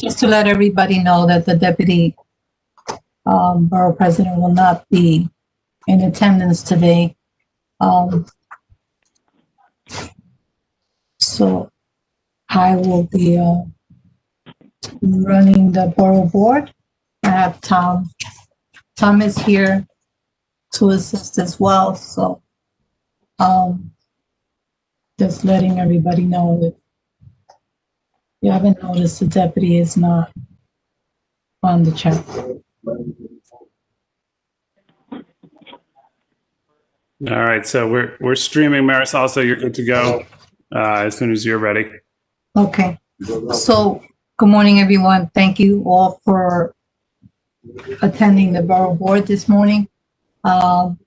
Just to let everybody know that the deputy borough president will not be in attendance today. So I will be running the borough board. I have Tom. Tom is here to assist as well. So just letting everybody know that you haven't noticed the deputy is not on the chat. All right, so we're streaming, Marisol, so you're good to go as soon as you're ready. Okay. So good morning, everyone. Thank you all for attending the borough board this morning.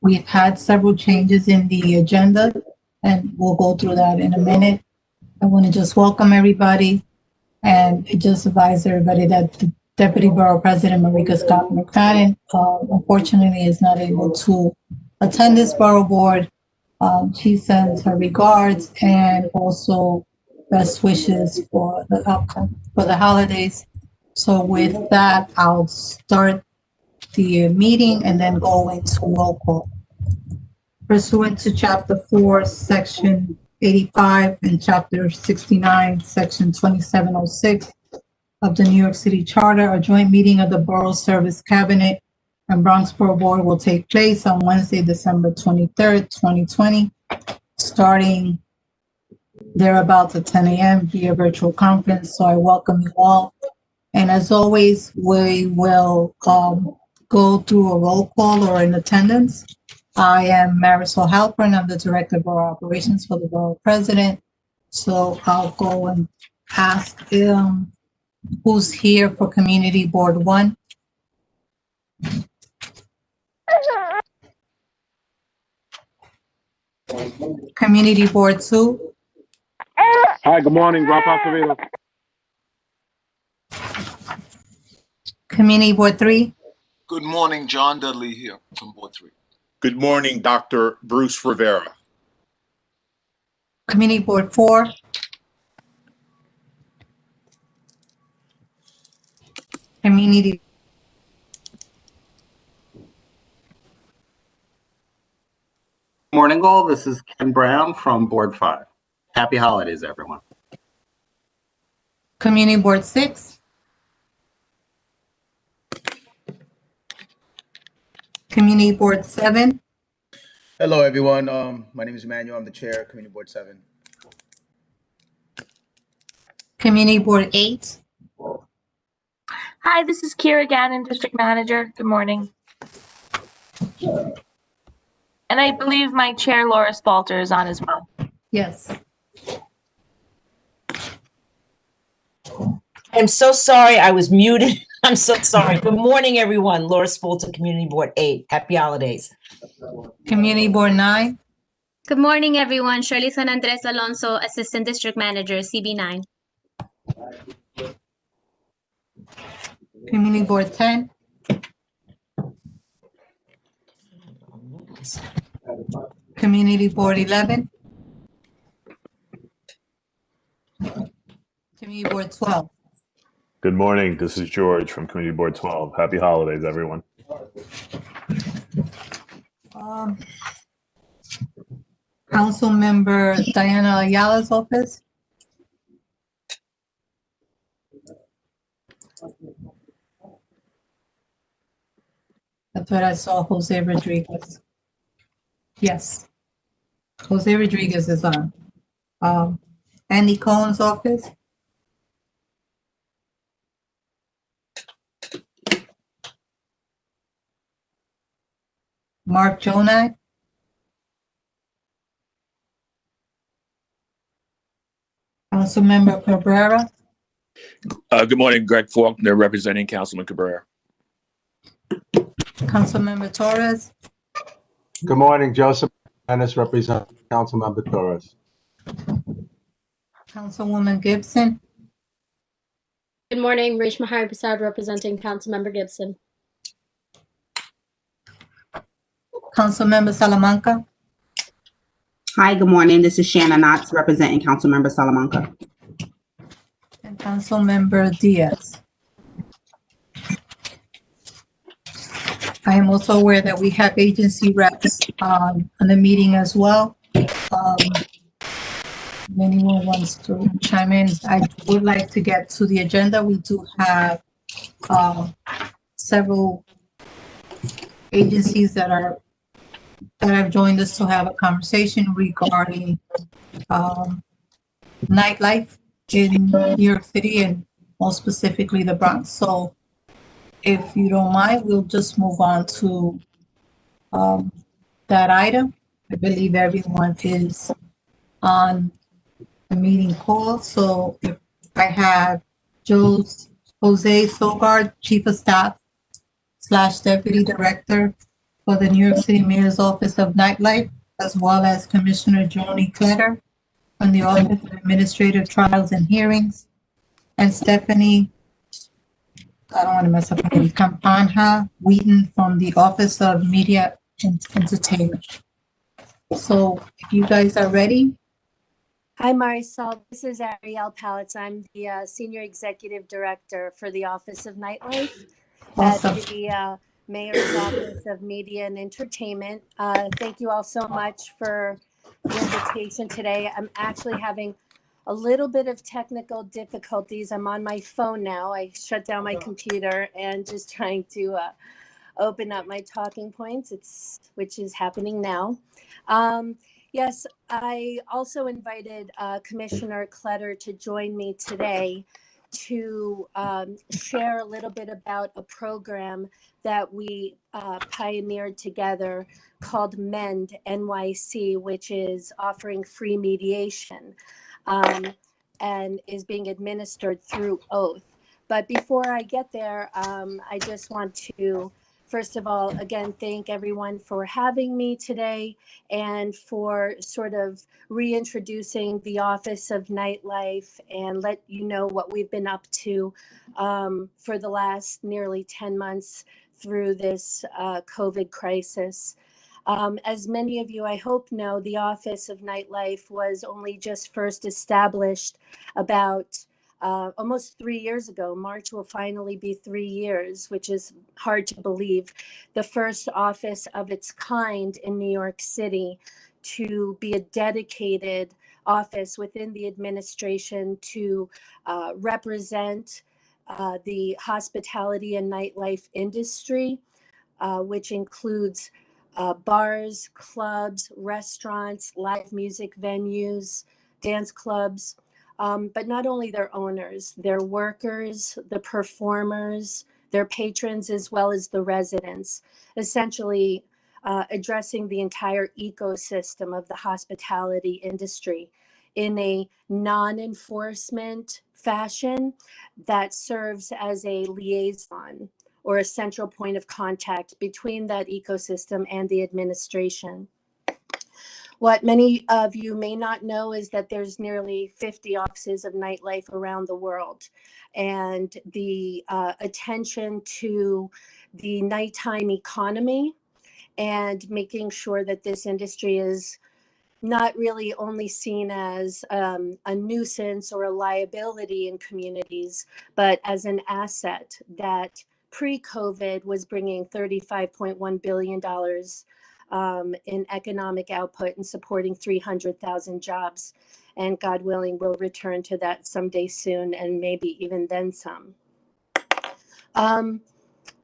We've had several changes in the agenda, and we'll go through that in a minute. I want to just welcome everybody and just advise everybody that the Deputy Borough President, Marika Scott McFadden, unfortunately is not able to attend this borough board. She sends her regards and also best wishes for the outcome for the holidays. So with that, I'll start the meeting and then go into roll call. Pursuant to Chapter 4, Section 85 and Chapter 69, Section 2706 of the New York City Charter, a joint meeting of the Borough Service Cabinet and Bronx Borough Board will take place on Wednesday, December 23rd, 2020, starting thereabouts at 10 a.m. via virtual conference. So I welcome you all. And as always, we will go through a roll call or in attendance. I am Marisol Halpern. I'm the Director of Borough Operations for the Borough President. So I'll go and ask who's here for Community Board 1. Community Board 2. Hi, good morning, Rob Acevedo. Community Board 3. Good morning, John Dudley here from Board 3. Good morning, Dr. Bruce Rivera. Community Board 4. Community. Morning, all. This is Ken Brown from Board 5. Happy holidays, everyone. Community Board 6. Community Board 7. Hello, everyone. My name is Emmanuel. I'm the chair, Community Board 7. Community Board 8. Hi, this is Kira Gannon, District Manager. Good morning. And I believe my chair, Laura Spalter, is on as well. Yes. I'm so sorry. I was muted. I'm so sorry. Good morning, everyone. Laura Spalter, Community Board 8. Happy holidays. Community Board 9. Good morning, everyone. Shirley San Andres Alonso, Assistant District Manager, CB9. Community Board 10. Community Board 11. Community Board 12. Good morning. This is George from Community Board 12. Happy holidays, everyone. Council Member Diana Ayala's office. That's what I saw, Jose Rodriguez. Yes. Jose Rodriguez is on. Andy Cohen's office. Mark Jonai. Councilmember Cabrera. Good morning, Greg Faulkner, representing Councilman Cabrera. Councilmember Torres. Good morning, Joseph Ennis, representing Councilmember Torres. Councilwoman Gibson. Good morning, Reshma Haribasad, representing Councilmember Gibson. Councilmember Salamanca. Hi, good morning. This is Shannon Knotts, representing Councilmember Salamanca. And Councilmember Diaz. I am also aware that we have agency reps on the meeting as well. If anyone wants to chime in, I would like to get to the agenda. We do have several agencies that have joined us to have a conversation regarding nightlife in New York City and more specifically the Bronx. So if you don't mind, we'll just move on to that item. I believe everyone is on the meeting call. So if I have Jose Sogard, Chief of Staff / Deputy Director for the New York City Mayor's Office of Nightlife, as well as Commissioner Joni Kletter from the Office of Administrative Trials and Hearings, and Stephanie, I don't want to mess up her name, Campanja Wheaton from the Office of Media and Entertainment. So if you guys are ready. Hi, Marisol. This is Ariel Palitz. I'm the Senior Executive Director for the Office of Nightlife Awesome. at the Mayor's Office of Media and Entertainment. Thank you all so much for the invitation today. I'm actually having a little bit of technical difficulties. I'm on my phone now. I shut down my computer and just trying to open up my talking points, which is happening now. Yes, I also invited Commissioner Kletter to join me today to share a little bit about a program that we pioneered together called MEND NYC, which is offering free mediation and is being administered through Oath. But before I get there, I just want to first of all, again, thank everyone for having me today and for sort of reintroducing the Office of Nightlife and let you know what we've been up to for the last nearly 10 months through this COVID crisis. As many of you, I hope, know, the Office of Nightlife was only just first established about almost 3 years ago. March will finally be 3 years, which is hard to believe. The first office of its kind in New York City to be a dedicated office within the administration to represent the hospitality and nightlife industry, which includes bars, clubs, restaurants, live music venues, dance clubs, but not only their owners, their workers, the performers, their patrons, as well as the residents, essentially addressing the entire ecosystem of the hospitality industry in a non-enforcement fashion that serves as a liaison or a central point of contact between that ecosystem and the administration. What many of you may not know is that there's nearly 50 offices of nightlife around the world, and the attention to the nighttime economy and making sure that this industry is not really only seen as a nuisance or a liability in communities, but as an asset that pre-COVID was bringing $35.1 billion in economic output and supporting 300,000 jobs. And God willing, we'll return to that someday soon, and maybe even then some.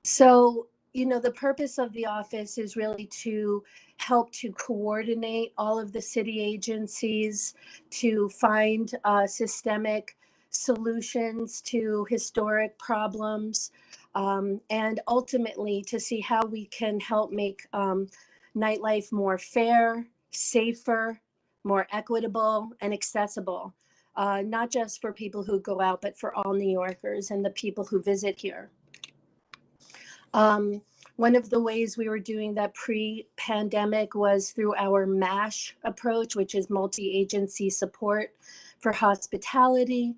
So, you know, the purpose of the office is really to help to coordinate all of the city agencies to find systemic solutions to historic problems, and ultimately to see how we can help make nightlife more fair, safer, more equitable, and accessible, not just for people who go out, but for all New Yorkers and the people who visit here. One of the ways we were doing that pre-pandemic was through our MASH approach, which is multi-agency support for hospitality.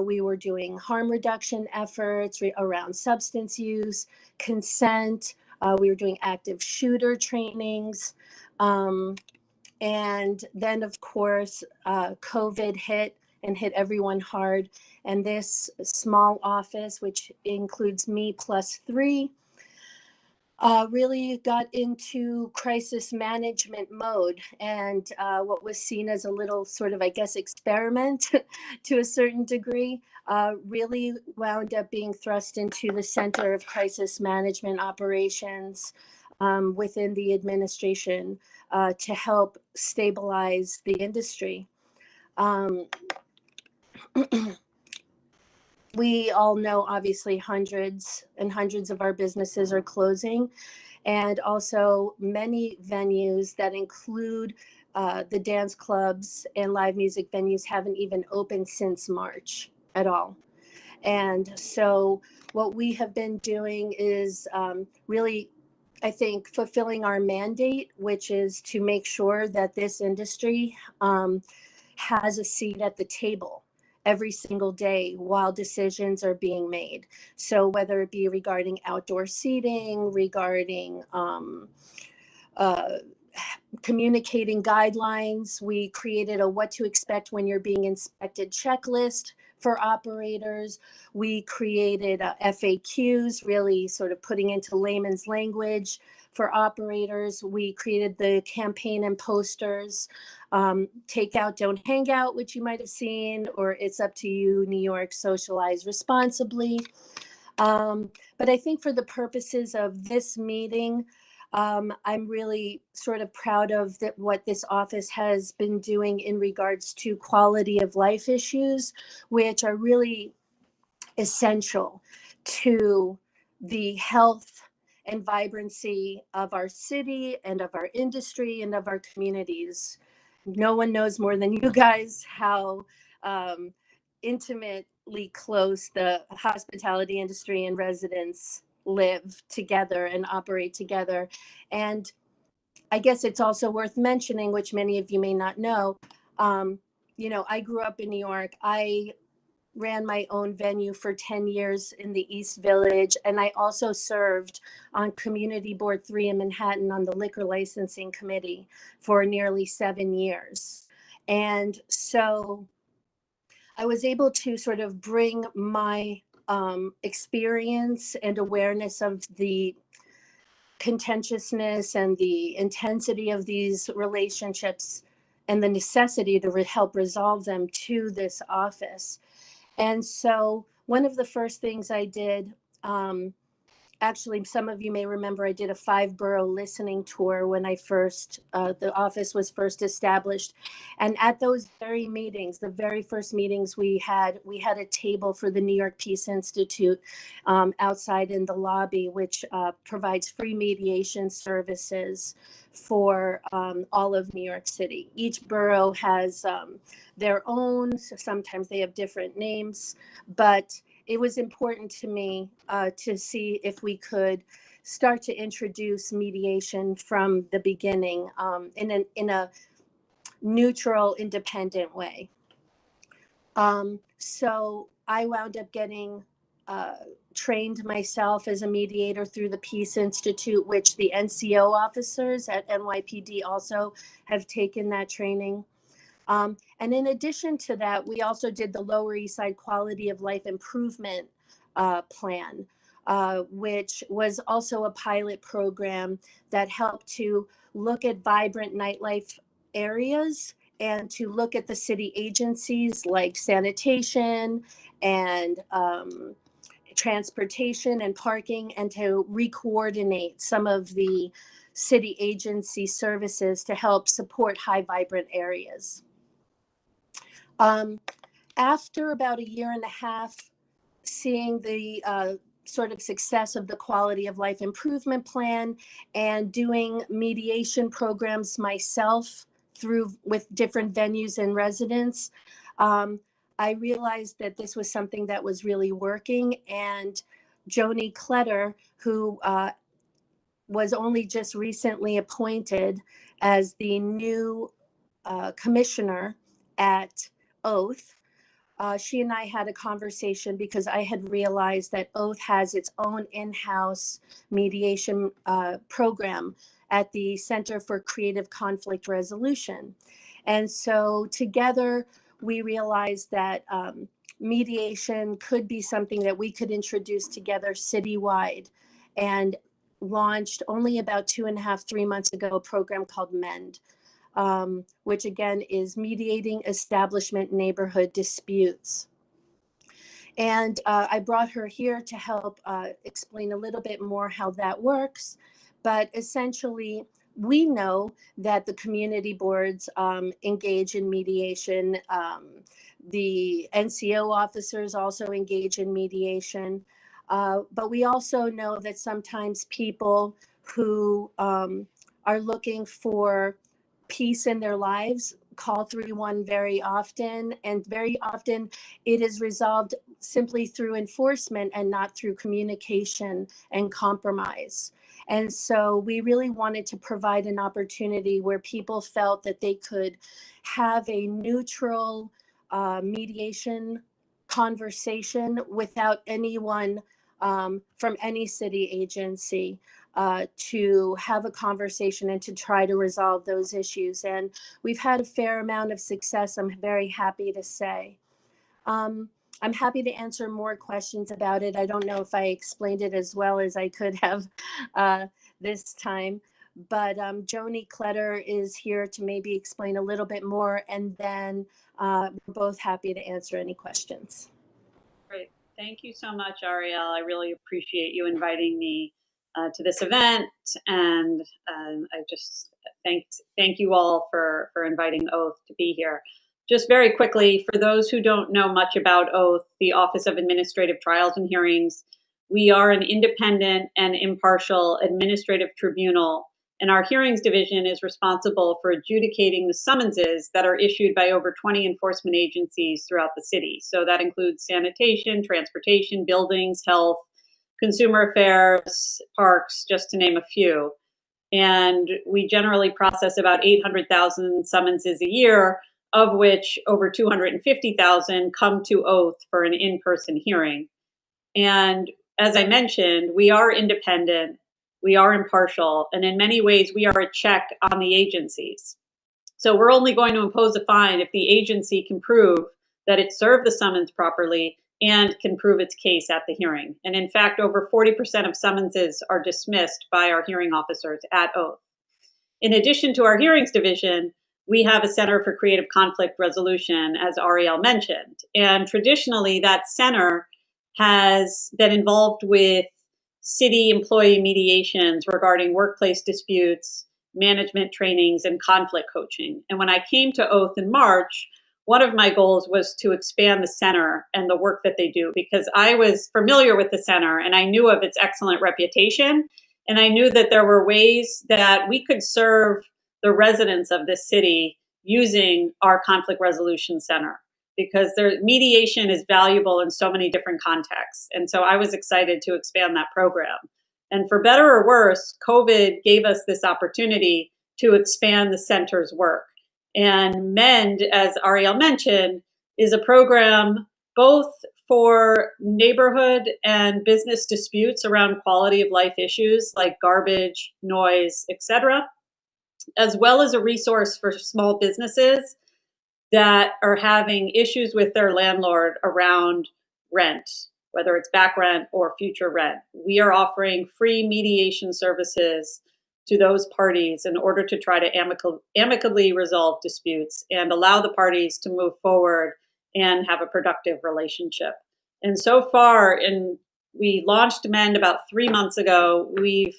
We were doing harm reduction efforts around substance use, consent. We were doing active shooter trainings. And then, of course, COVID hit and hit everyone hard. And this small office, which includes me plus 3, really got into crisis management mode, and what was seen as a little sort of, I guess, experiment to a certain degree, really wound up being thrust into the center of crisis management operations within the administration to help stabilize the industry. We all know, obviously, hundreds and hundreds of our businesses are closing, and also many venues that include the dance clubs and live music venues haven't even opened since March at all. And so what we have been doing is really, I think, fulfilling our mandate, which is to make sure that this industry has a seat at the table every single day while decisions are being made. So whether it be regarding outdoor seating, regarding communicating guidelines, we created a what to expect when you're being inspected checklist for operators. We created FAQs, really sort of putting into layman's language for operators. We created the campaign and posters, take out, don't hang out, which you might have seen, or it's up to you, New York, socialize responsibly. But I think for the purposes of this meeting, I'm really sort of proud of what this office has been doing in regards to quality of life issues, which are really essential to the health and vibrancy of our city and of our industry and of our communities. No one knows more than you guys how intimately close the hospitality industry and residents live together and operate together. And I guess it's also worth mentioning, which many of you may not know, I grew up in New York. I ran my own venue for 10 years in the East Village, and I also served on Community Board 3 in Manhattan on the Liquor Licensing Committee for nearly 7 years. And so I was able to sort of bring my experience and awareness of the contentiousness and the intensity of these relationships and the necessity to help resolve them to this office. And so one of the first things I did, actually, some of you may remember I did a 5-borough listening tour when the office was first established. And at those very meetings, the very first meetings we had a table for the New York Peace Institute outside in the lobby, which provides free mediation services for all of New York City. Each borough has their own, so sometimes they have different names, but it was important to me to see if we could start to introduce mediation from the beginning in a neutral, independent way. So I wound up getting trained myself as a mediator through the Peace Institute, which the NCO officers at NYPD also have taken that training. And in addition to that, we also did the Lower East Side Quality of Life Improvement Plan, which was also a pilot program that helped to look at vibrant nightlife areas and to look at the city agencies like sanitation and transportation and parking, and to re-coordinate some of the city agency services to help support high vibrant areas. After about 1.5 years, seeing the sort of success of the Quality of Life Improvement Plan and doing mediation programs myself with different venues and residents, I realized that this was something that was really working. And Joni Kletter, who was only just recently appointed as the new commissioner at Oath, she and I had a conversation because I had realized that Oath has its own in-house mediation program at the Center for Creative Conflict Resolution. And so together we realized that mediation could be something that we could introduce together citywide. And launched only about 3 months ago a program called MEND, which again is mediating establishment neighborhood disputes. And I brought her here to help explain a little bit more how that works. But essentially, we know that the community boards engage in mediation. The NCO officers also engage in mediation. But we also know that sometimes people who are looking for peace in their lives call 311 very often, and very often it is resolved simply through enforcement and not through communication and compromise. And so we really wanted to provide an opportunity where people felt that they could have a neutral mediation conversation without anyone from any city agency to have a conversation and to try to resolve those issues. And we've had a fair amount of success, I'm very happy to say. I'm happy to answer more questions about it. I don't know if I explained it as well as I could have this time, but Joni Kletter is here to maybe explain a little bit more, and then we're both happy to answer any questions. Great. Thank you so much, Ariel. I really appreciate you inviting me to this event, and I just thank you all for inviting Oath to be here. Just very quickly, for those who don't know much about Oath, the Office of Administrative Trials and Hearings, we are an independent and impartial administrative tribunal, and our hearings division is responsible for adjudicating the summonses that are issued by over 20 enforcement agencies throughout the city. So that includes sanitation, transportation, buildings, health, consumer affairs, parks, just to name a few. And we generally process about 800,000 summonses a year, of which over 250,000 come to Oath for an in-person hearing. And as I mentioned, we are independent, we are impartial, and in many ways, we are a check on the agencies. So we're only going to impose a fine if the agency can prove that it served the summons properly and can prove its case at the hearing. And in fact, over 40% of summonses are dismissed by our hearing officers at Oath. In addition to our hearings division, we have a Center for Creative Conflict Resolution, as Ariel mentioned. And traditionally, that center has been involved with city employee mediations regarding workplace disputes, management trainings, and conflict coaching. And when I came to Oath in March, one of my goals was to expand the center and the work that they do, because I was familiar with the center and I knew of its excellent reputation. And I knew that there were ways that we could serve the residents of this city using our conflict resolution center, because their mediation is valuable in so many different contexts. And so I was excited to expand that program. And for better or worse, COVID gave us this opportunity to expand the center's work. And MEND, as Ariel mentioned, is a program both for neighborhood and business disputes around quality of life issues like garbage, noise, etc., as well as a resource for small businesses that are having issues with their landlord around rent, whether it's back rent or future rent. We are offering free mediation services to those parties in order to try to amicably resolve disputes and allow the parties to move forward and have a productive relationship. And so far, we launched MEND about 3 months ago, we've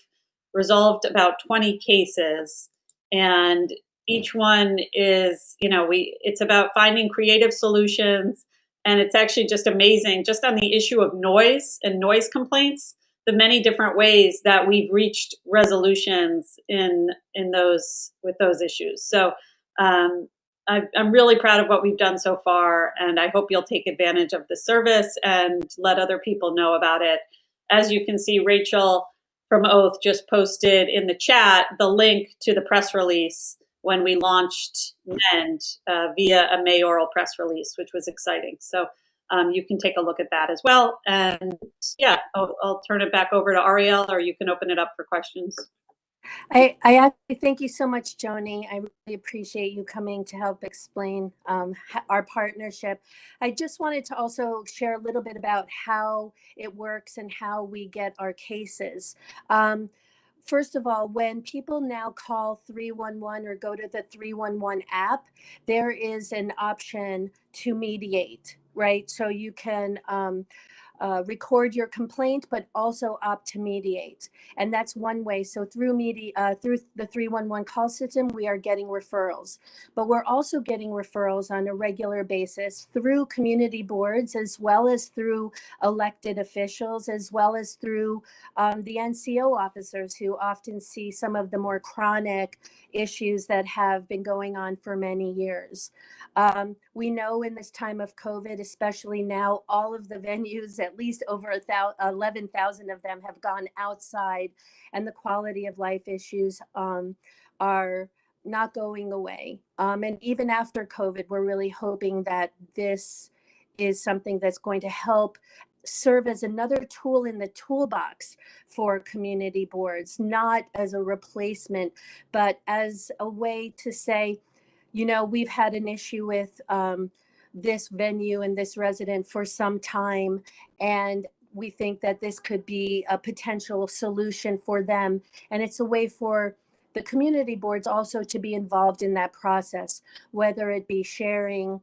resolved about 20 cases, and each one is, it's about finding creative solutions. And it's actually just amazing, just on the issue of noise and noise complaints, the many different ways that we've reached resolutions with those issues. So I'm really proud of what we've done so far, and I hope you'll take advantage of the service and let other people know about it. As you can see, Rachel from Oath just posted in the chat the link to the press release when we launched MEND via a mayoral press release, which was exciting. So you can take a look at that as well. And yeah, I'll turn it back over to Ariel, or you can open it up for questions. I actually thank you so much, Joni. I really appreciate you coming to help explain our partnership. I just wanted to also share a little bit about how it works and how we get our cases. first of all, when people now call 311 or go to the 311 app, there is an option to mediate, right? So you can record your complaint, but also opt to mediate. And that's one way. So through through the 311 call system, we are getting referrals. But we're also getting referrals on a regular basis through community boards, as well as through elected officials, as well as through the NCO officers who often see some of the more chronic issues that have been going on for many years. We know in this time of COVID, especially now, all of the venues, at least over 11,000 of them, have gone outside, and the quality of life issues are not going away. And even after COVID, we're really hoping that this is something that's going to help serve as another tool in the toolbox for community boards, not as a replacement, but as a way to say, you know, we've had an issue with this venue and this resident for some time, and we think that this could be a potential solution for them. And it's a way for the community boards also to be involved in that process, whether it be sharing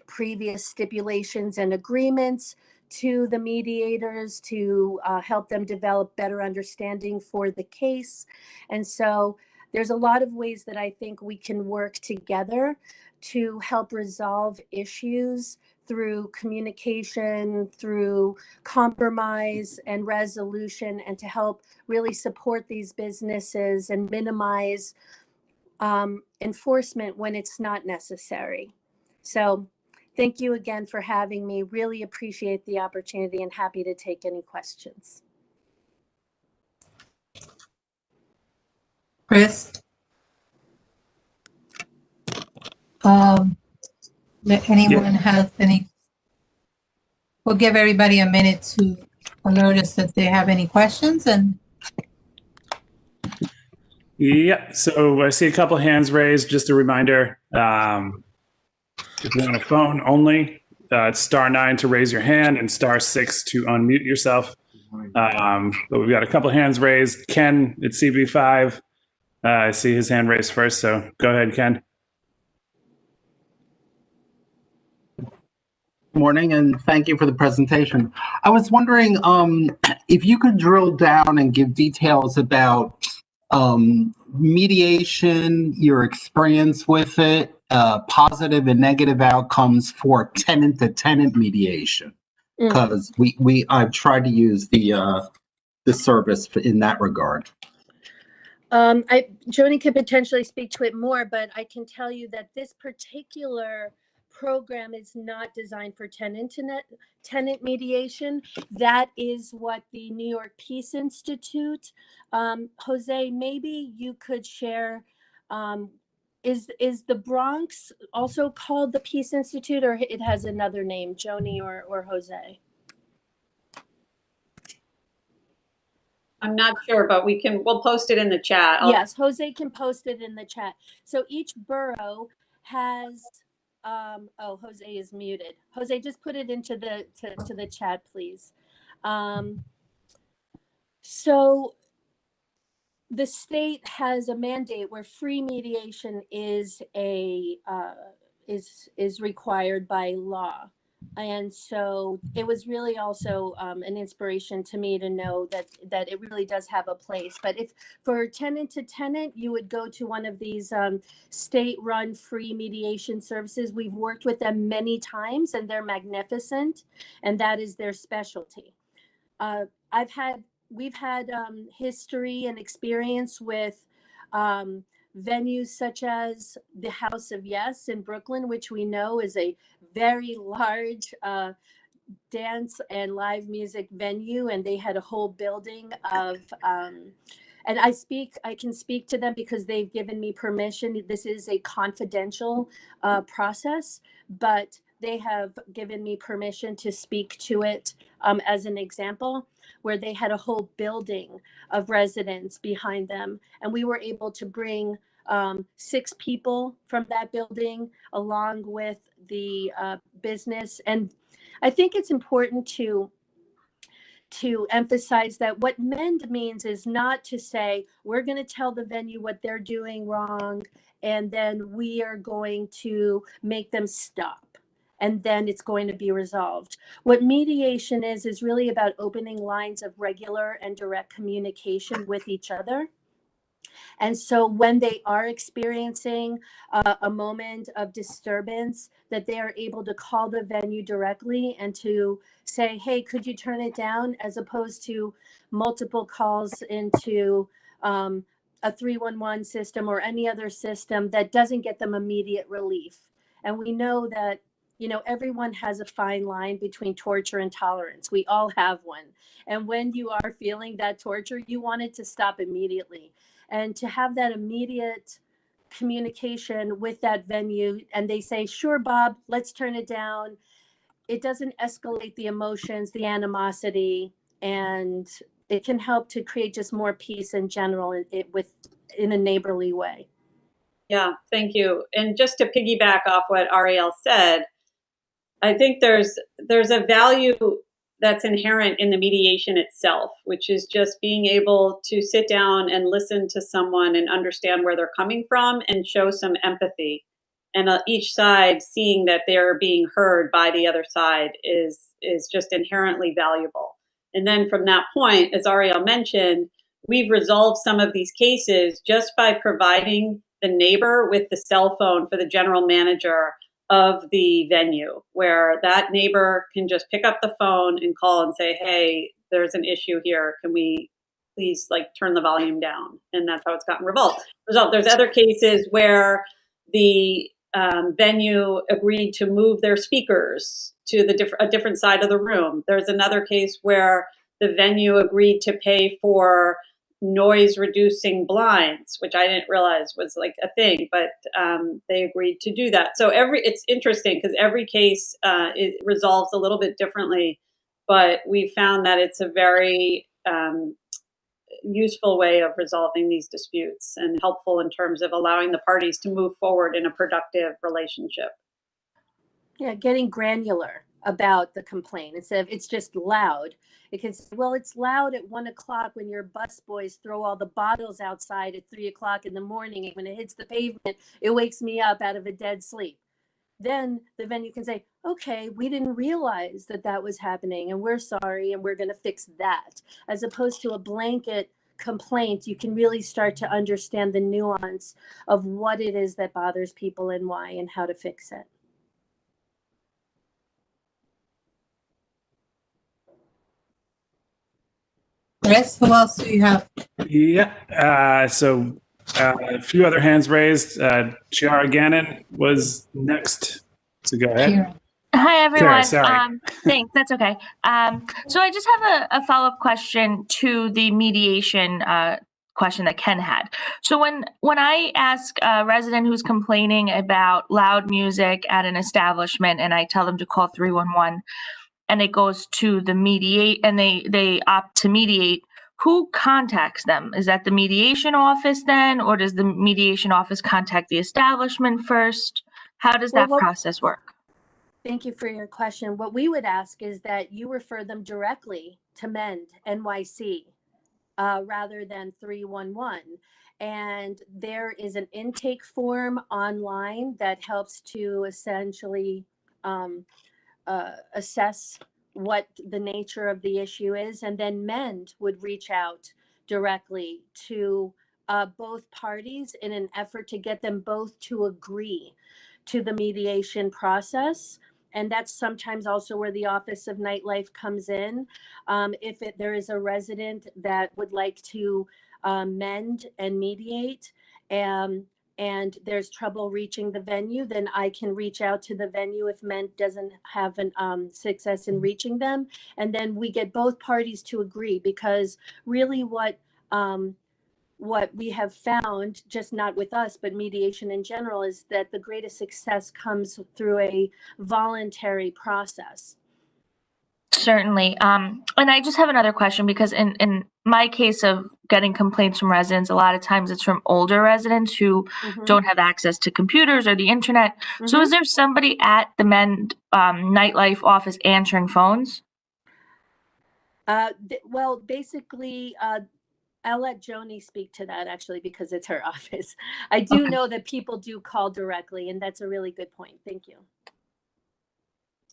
previous stipulations and agreements to the mediators to help them develop better understanding for the case. And so there's a lot of ways that I think we can work together to help resolve issues through communication, through compromise and resolution, and to help really support these businesses and minimize enforcement when it's not necessary. So thank you again for having me. Really appreciate the opportunity and happy to take any questions. Chris? If anyone has any, we'll give everybody a minute to alert us if they have any questions. And Yeah, so I see a couple hands raised. Just a reminder, if you're on a phone only, it's *9 to raise your hand and *6 to unmute yourself. But we've got a couple hands raised. Ken at CB5, I see his hand raised first, so go ahead, Ken. Morning, and thank you for the presentation. I was wondering if you could drill down and give details about mediation, your experience with it, positive and negative outcomes for tenant-to-tenant mediation, because I've tried to use the service in that regard. Joni could potentially speak to it more, but I can tell you that this particular program is not designed for tenant mediation. That is what the New York Peace Institute, Jose, maybe you could share, is the Bronx also called the Peace Institute, or it has another name, Joni or Jose? I'm not sure, but we'll post it in the chat. Yes, Jose can post it in the chat. So each borough has, oh, Jose is muted. Jose, just put it into to the chat, please. So the state has a mandate where free mediation is is required by law. And so it was really also an inspiration to me to know that it really does have a place. But if for tenant to tenant, you would go to one of these state-run free mediation services. We've worked with them many times, and they're magnificent, and that is their specialty. We've had history and experience with venues such as the House of Yes in Brooklyn, which we know is a very large dance and live music venue, and they had a whole building of and I can speak to them because they've given me permission. This is a confidential process, but they have given me permission to speak to it as an example, where they had a whole building of residents behind them. And we were able to bring 6 people from that building along with the business. And I think it's important to to emphasize that what mend means is not to say, we're going to tell the venue what they're doing wrong, and then we are going to make them stop, and then it's going to be resolved. What mediation is really about opening lines of regular and direct communication with each other. And so when they are experiencing a moment of disturbance, that they are able to call the venue directly and to say, hey, could you turn it down, as opposed to multiple calls into a 311 system or any other system that doesn't get them immediate relief. And we know that, you know, everyone has a fine line between torture and tolerance. We all have one. And when you are feeling that torture, you want it to stop immediately. And to have that immediate communication with that venue, and they say, sure, Bob, let's turn it down. It doesn't escalate the emotions, the animosity, and it can help to create just more peace in general in a neighborly way. Yeah, thank you. And just to piggyback off what Ariel said, I think there's a value that's inherent in the mediation itself, which is just being able to sit down and listen to someone and understand where they're coming from and show some empathy. And each side seeing that they're being heard by the other side is just inherently valuable. And then from that point, as Ariel mentioned, we've resolved some of these cases just by providing the neighbor with the cell phone for the general manager of the venue, where that neighbor can just pick up the phone and call and say, hey, there's an issue here. Can we please turn the volume down? And that's how it's gotten resolved. There's other cases where the venue agreed to move their speakers to a different side of the room. There's another case where the venue agreed to pay for noise reducing blinds, which I didn't realize was a thing, but they agreed to do that. So it's interesting because every case it resolves a little bit differently, but we found that it's a very useful way of resolving these disputes and helpful in terms of allowing the parties to move forward in a productive relationship. Yeah, getting granular about the complaint instead of it's just loud. It can say, well, it's loud at 1 o'clock when your bus boys throw all the bottles outside at 3 o'clock in the morning, and when it hits the pavement, it wakes me up out of a dead sleep. Then the venue can say, okay, we didn't realize that was happening, and we're sorry, and we're going to fix that. As opposed to a blanket complaint, you can really start to understand the nuance of what it is that bothers people and why, and how to fix it. Chris, who else do you have? Yeah. So a few other hands raised. Chiara Gannon was next. So go ahead. Chiara. Hi, everyone. Sorry. Thanks. That's okay. So I just have a follow-up question to the mediation question that Ken had. So when I ask a resident who's complaining about loud music at an establishment and I tell them to call 311 and it goes to the mediate and they opt to mediate, who contacts them? Is that the mediation office then, or does the mediation office contact the establishment first? How does that process work? Thank you for your question. What we would ask is that you refer them directly to MEND NYC rather than 311. And there is an intake form online that helps to essentially assess what the nature of the issue is. And then MEND would reach out directly to both parties in an effort to get them both to agree to the mediation process. And that's sometimes also where the Office of Nightlife comes in. If there is a resident that would like to mend and mediate, and there's trouble reaching the venue, then I can reach out to the venue if MEND doesn't have an success in reaching them. And then we get both parties to agree, because really what we have found, just not with us, but mediation in general, is that the greatest success comes through a voluntary process. Certainly. And I just have another question, because in my case of getting complaints from residents, a lot of times it's from older residents who don't have access to computers or the internet. So is there somebody at the MEND nightlife office answering phones? Well, basically, I'll let Joni speak to that actually, because it's her office. I do know that people do call directly, and that's a really good point. Thank you.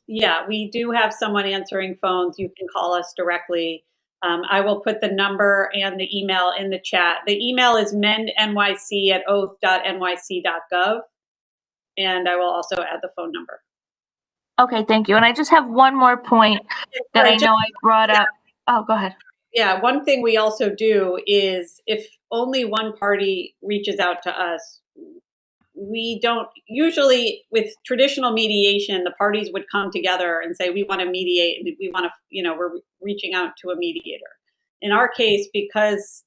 Yeah, we do have someone answering phones. You can call us directly. I will put the number and the email in the chat. The email is mendnyc@oath.nyc.gov. And I will also add the phone number. Okay, thank you. And I just have one more point that I know I brought up. Oh, go ahead. Yeah, one thing we also do is if only one party reaches out to us, we don't usually, with traditional mediation, the parties would come together and say, we want to mediate and we want to, we're reaching out to a mediator. In our case, because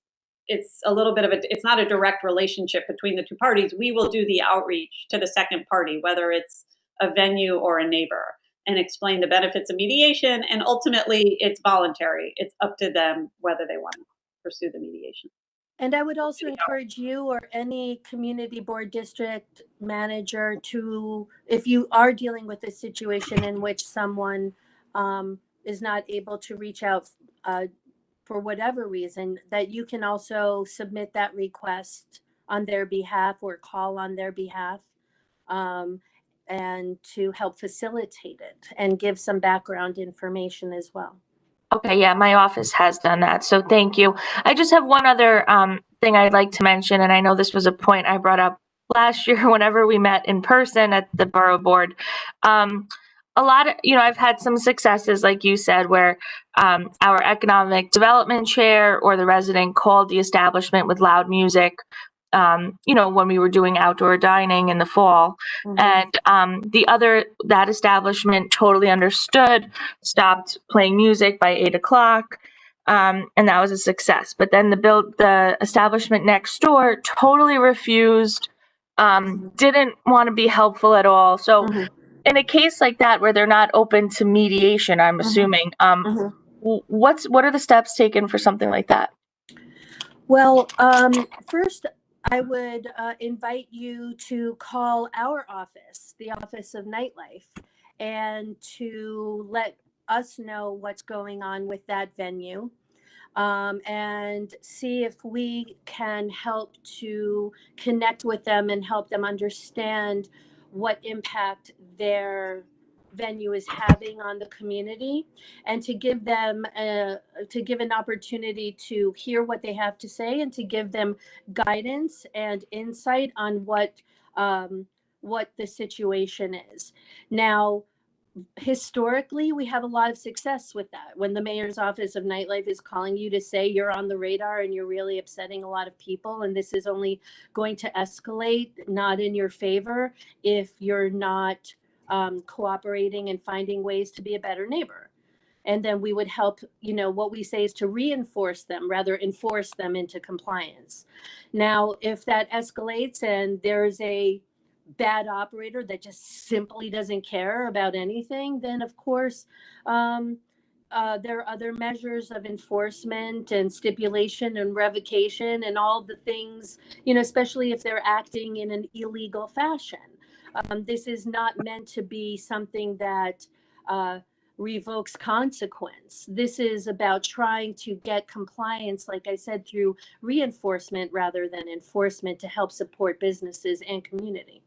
it's a little bit of it's not a direct relationship between the two parties, we will do the outreach to the second party, whether it's a venue or a neighbor, and explain the benefits of mediation. And ultimately, it's voluntary. It's up to them whether they want to pursue the mediation. And I would also encourage you or any community board district manager to, if you are dealing with a situation in which someone is not able to reach out for whatever reason, that you can also submit that request on their behalf or call on their behalf, and to help facilitate it and give some background information as well. Okay, yeah, my office has done that, so thank you. I just have one other thing I'd like to mention, and I know this was a point I brought up last year whenever we met in person at the Borough Board. A lot of, I've had some successes, like you said, where our economic development chair or the resident called the establishment with loud music, when we were doing outdoor dining in the fall. And that establishment totally understood, stopped playing music by 8 o'clock. And that was a success. But then the establishment next door totally refused, didn't want to be helpful at all. So in a case like that, where they're not open to mediation, I'm assuming, what are the steps taken for something like that? Well, first, I would invite you to call our office, the Office of Nightlife, and to let us know what's going on with that venue, and see if we can help to connect with them and help them understand what impact their venue is having on the community, and to give them an opportunity to hear what they have to say and to give them guidance and insight on what the situation is. Now, historically, we have a lot of success with that. When the mayor's office of nightlife is calling you to say you're on the radar and you're really upsetting a lot of people, and this is only going to escalate, not in your favor, if you're not cooperating and finding ways to be a better neighbor. And then we would help, what we say is to reinforce them, rather enforce them into compliance. Now, if that escalates and there's a bad operator that just simply doesn't care about anything, then of course there are other measures of enforcement and stipulation and revocation and all the things, especially if they're acting in an illegal fashion. This is not meant to be something that revokes consequence. This is about trying to get compliance, like I said, through reinforcement rather than enforcement, to help support businesses and community.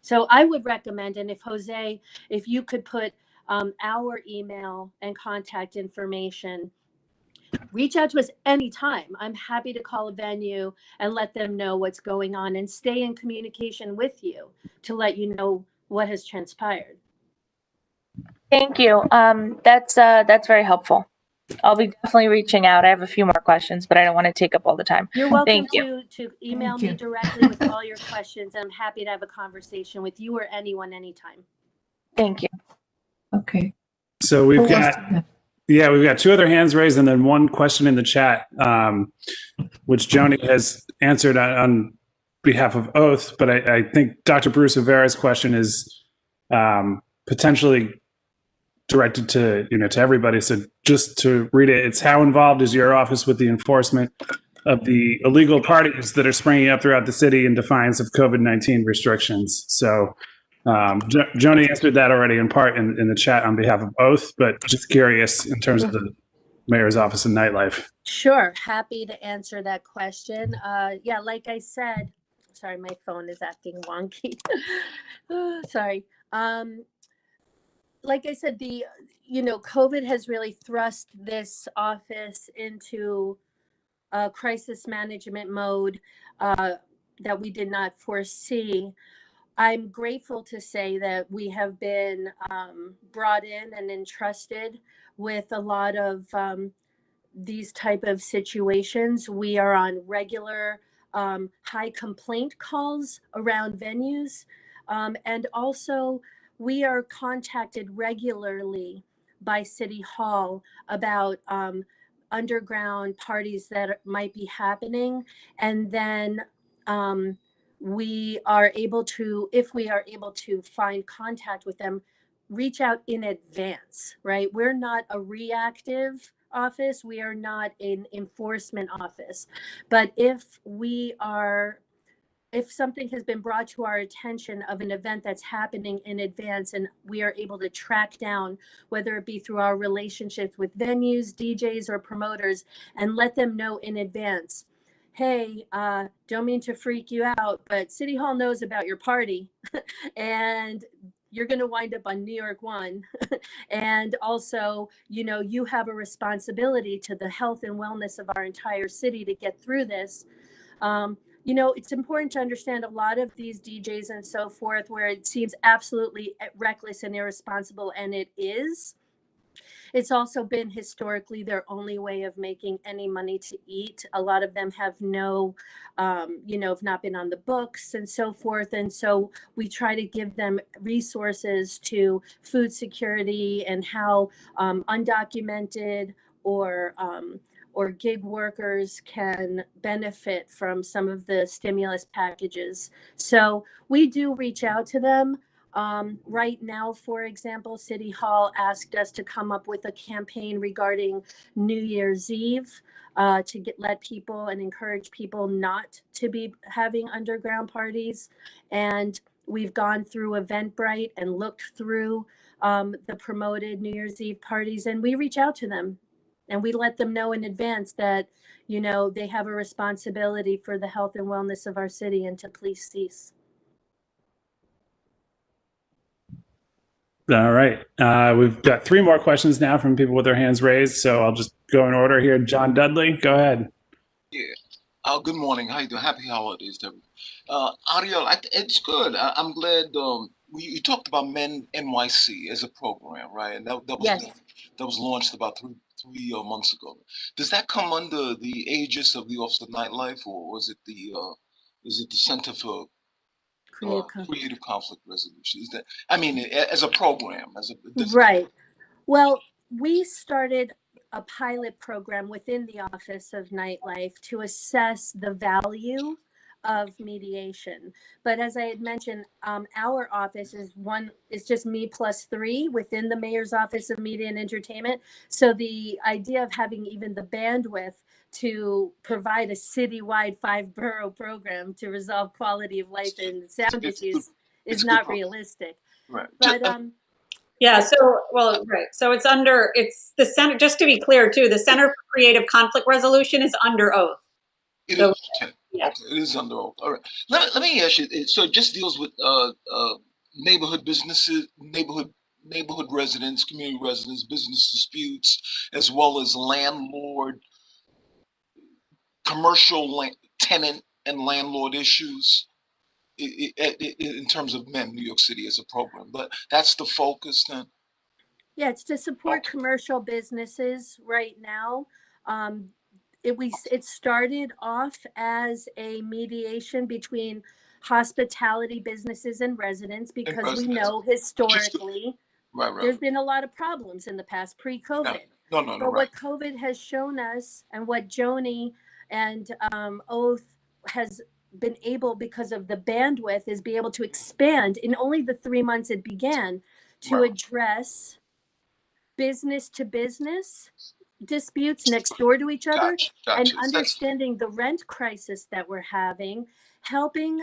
So I would recommend, and if you could put our email and contact information, reach out to us anytime. I'm happy to call a venue and let them know what's going on and stay in communication with you to let you know what has transpired. Thank you. That's very helpful. I'll be definitely reaching out. I have a few more questions, but I don't want to take up all the time. You're welcome Thank you. to email me directly with all your questions. I'm happy to have a conversation with you or anyone anytime. Thank you. Okay. So we've got two other hands raised and then one question in the chat, which Joni has answered on behalf of Oath, but I think Dr. Bruce Rivera's question is potentially directed to everybody. So just to read it, it's how involved is your office with the enforcement of the illegal parties that are springing up throughout the city in defiance of COVID-19 restrictions? So Joni answered that already in part in the chat on behalf of Oath, but just curious in terms of Mayor's Office of Nightlife? Sure, happy to answer that question. Yeah, like I said, sorry, my phone is acting wonky. Sorry. Like I said, COVID has really thrust this office into crisis management mode that we did not foresee. I'm grateful to say that we have been brought in and entrusted with a lot of these type of situations. We are on regular high complaint calls around venues, and also we are contacted regularly by City Hall about underground parties that might be happening, and then we are able to, if we are able to find contact with them, reach out in advance, right? We're not a reactive office. We are not an enforcement office. But if something has been brought to our attention of an event that's happening in advance, and we are able to track down, whether it be through our relationships with venues, DJs, or promoters, and let them know in advance, hey, don't mean to freak you out, but City Hall knows about your party and you're going to wind up on New York 1. And also, you have a responsibility to the health and wellness of our entire city to get through this. It's important to understand a lot of these DJs and so forth, where it seems absolutely reckless and irresponsible, and it is. It's also been historically their only way of making any money to eat. A lot of them have have not been on the books and so forth. And so we try to give them resources to food security and how undocumented or gig workers can benefit from some of the stimulus packages. So we do reach out to them. Right now, for example, City Hall asked us to come up with a campaign regarding New Year's Eve to let people and encourage people not to be having underground parties. And we've gone through Eventbrite and looked through the promoted New Year's Eve parties, and we reach out to them and we let them know in advance that, they have a responsibility for the health and wellness of our city and to please cease. All right. We've got 3 more questions now from people with their hands raised. So I'll just go in order here. John Dudley, go ahead. Yeah. Good morning. How you doing? Happy holidays to everyone. Ariel, it's good. I'm glad you talked about Men NYC as a program, right? And that was launched about three months ago. Does that come under the aegis of the Office of Nightlife, or is it the Center for Creative Conflict Resolution? Is that, as a program, Right. Well, we started a pilot program within the Office of Nightlife to assess the value of mediation. But as I had mentioned, our office is just me plus 3 within the Mayor's Office of Media and Entertainment. So the idea of having even the bandwidth to provide a citywide 5-borough program to resolve quality of life and sound issues is not realistic. Right. But yeah, so it's the Center, just to be clear too, the Center for Creative Conflict Resolution is under oath. It is, okay. Yeah. Okay, it is under oath. All right. Let me ask you, so it just deals with neighborhood businesses, neighborhood residents, community residents, business disputes, as well as commercial tenant and landlord issues in terms of Men New York City as a program. But that's the focus then? Yeah, it's to support commercial businesses right now. It started off as a mediation between hospitality businesses and residents, because we know historically there's been a lot of problems in the past pre-COVID. But what COVID has shown us, and what Joni and Oath has been able, because of the bandwidth, is be able to expand in only the 3 months it began to address business to business disputes next door to each other, and understanding the rent crisis that we're having, helping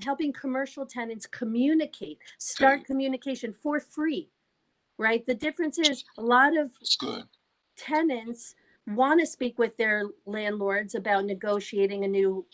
helping commercial tenants start communication for free, right? The difference is a lot of tenants want to speak with their landlords about negotiating a new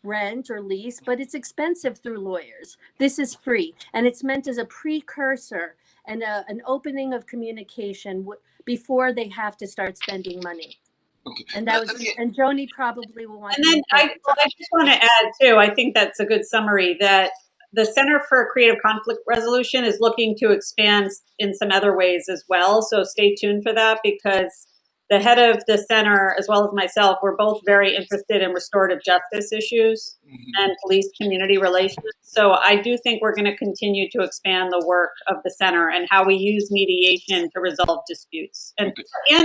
rent or lease, but it's expensive through lawyers. This is free, and it's meant as a precursor and an opening of communication before they have to start spending money. Okay. And that was, and Joni probably will want. And then I just want to add too, I think that's a good summary, that the Center for Creative Conflict Resolution is looking to expand in some other ways as well. So stay tuned for that, because the head of the center, as well as myself, we're both very interested in restorative justice issues and police community relations. So I do think we're going to continue to expand the work of the center and how we use mediation to resolve disputes and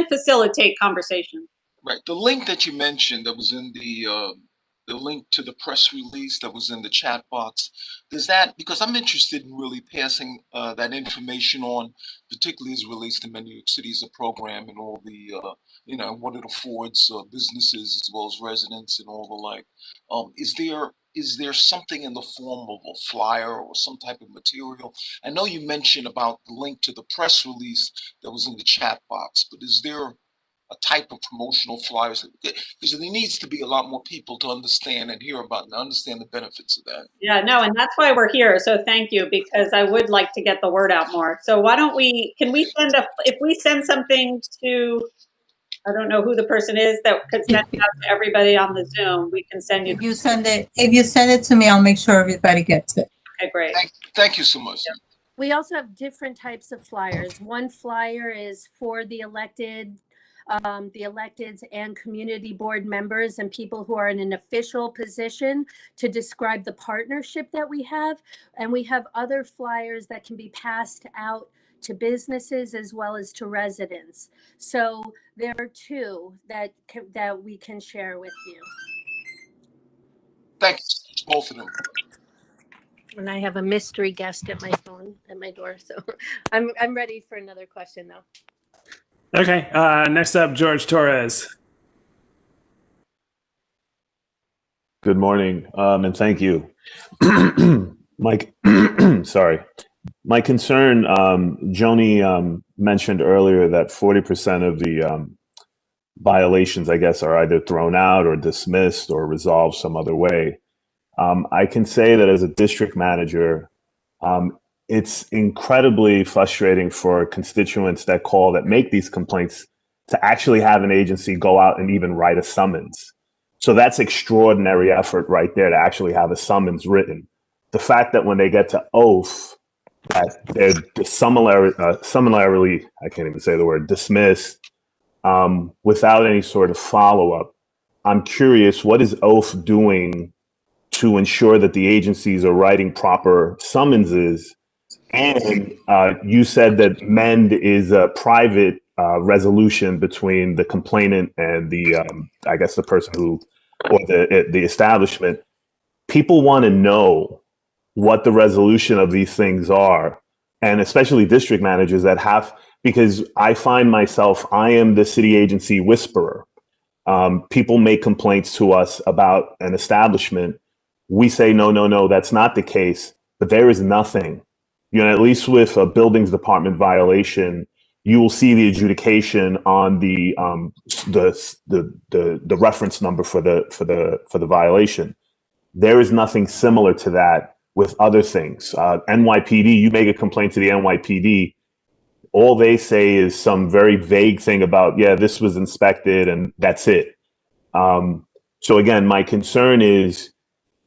facilitate conversation. Right. The link that you mentioned that was in the link to the press release that was in the chat box, does that, because I'm interested in really passing that information on, particularly as it relates to Men New York City as a program and all the, you know, what it affords businesses as well as residents and all the like. Is there something in the form of a flyer or some type of material? I know you mentioned about the link to the press release that was in the chat box, but is there a type of promotional flyers? Because there needs to be a lot more people to understand and hear about and understand the benefits of that. Yeah, no, and that's why we're here. So thank you, because I would like to get the word out more. So why don't can we send if we send something to, I don't know who the person is that could send it out to everybody on the Zoom, we can send you. If you send it to me, I'll make sure everybody gets it. Okay, great. Thank you so much. Yeah. We also have different types of flyers. One flyer is for the electeds and community board members and people who are in an official position to describe the partnership that we have. And we have other flyers that can be passed out to businesses as well as to residents. So there are two that we can share with you. Thanks, both of them. And I have a mystery guest at my phone at my door, so I'm ready for another question though. Okay, next up, George Torres. Good morning, and thank you. Mike, sorry. My concern, Joni mentioned earlier that 40% of the violations, I guess, are either thrown out or dismissed or resolved some other way. I can say that as a district manager, it's incredibly frustrating for constituents that make these complaints to actually have an agency go out and even write a summons. So that's extraordinary effort right there to actually have a summons written. The fact that when they get to oath, that they're summarily, I can't even say the word, dismissed without any sort of follow-up. I'm curious, what is oath doing to ensure that the agencies are writing proper summonses? And you said that MEND is a private resolution between the complainant and the, I guess, the person who, or the establishment. People want to know what the resolution of these things are, and especially district managers that have, because I find myself, I am the city agency whisperer. People make complaints to us about an establishment. We say, no, that's not the case, but there is nothing. You know, at least with a buildings department violation, you will see the adjudication on the reference number for the violation. There is nothing similar to that with other things. NYPD, you make a complaint to the NYPD, all they say is some very vague thing about, yeah, this was inspected and that's it. So again, my concern is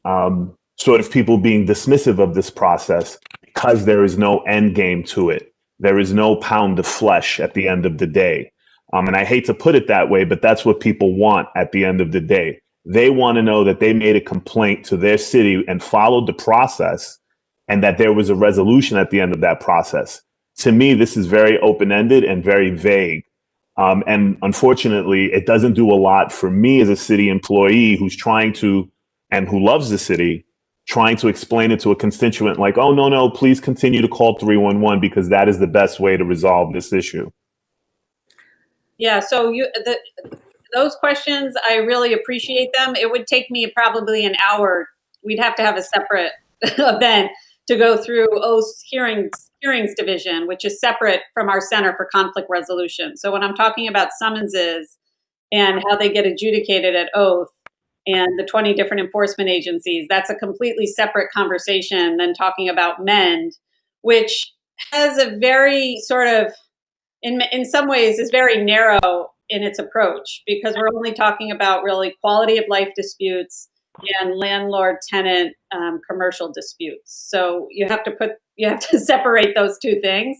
sort of people being dismissive of this process because there is no end game to it. There is no pound of flesh at the end of the day. And I hate to put it that way, but that's what people want at the end of the day. They want to know that they made a complaint to their city and followed the process and that there was a resolution at the end of that process. To me, this is very open-ended and very vague. And unfortunately, it doesn't do a lot for me as a city employee who's trying to, and who loves the city, trying to explain it to a constituent like, oh, no, please continue to call 311 because that is the best way to resolve this issue. Yeah, so those questions, I really appreciate them. It would take me probably an hour. We'd have to have a separate event to go through OST hearings hearings division, which is separate from our Center for Conflict Resolution. So when I'm talking about summonses and how they get adjudicated at oath and the 20 different enforcement agencies, that's a completely separate conversation than talking about MEND, which has a very sort of, in some ways, is very narrow in its approach, because we're only talking about really quality of life disputes and landlord-tenant commercial disputes. So you have to separate those two things.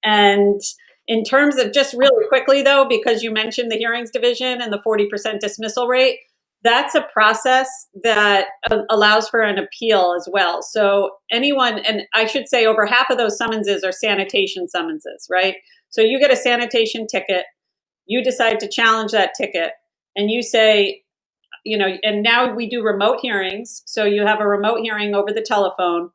And in terms of, just really quickly though, because you mentioned the hearings division and the 40% dismissal rate, that's a process that allows for an appeal as well. So anyone, and I should say over half of those summonses are sanitation summonses, right? So you get a sanitation ticket, you decide to challenge that ticket, and you say, and now we do remote hearings. So you have a remote hearing over the telephone.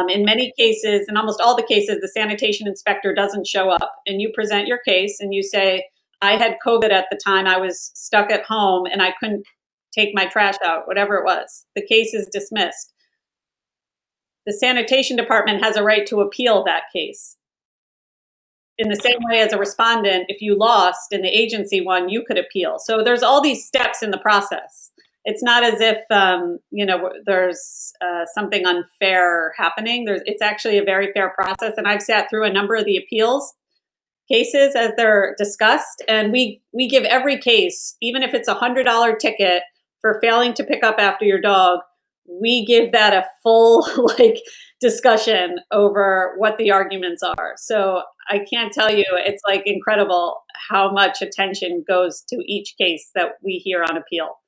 In many cases, in almost all the cases, the sanitation inspector doesn't show up, and you present your case and you say, I had COVID at the time, I was stuck at home and I couldn't take my trash out, whatever it was. The case is dismissed. The sanitation department has a right to appeal that case. In the same way as a respondent, if you lost and the agency won, you could appeal. So there's all these steps in the process. It's not as if there's something unfair happening. It's actually a very fair process, and I've sat through a number of the appeals cases as they're discussed, and we give every case, even if it's a $100 ticket for failing to pick up after your dog, we give that a full discussion over what the arguments are. So I can't tell you, it's incredible how much attention goes to each case that we hear on appeal.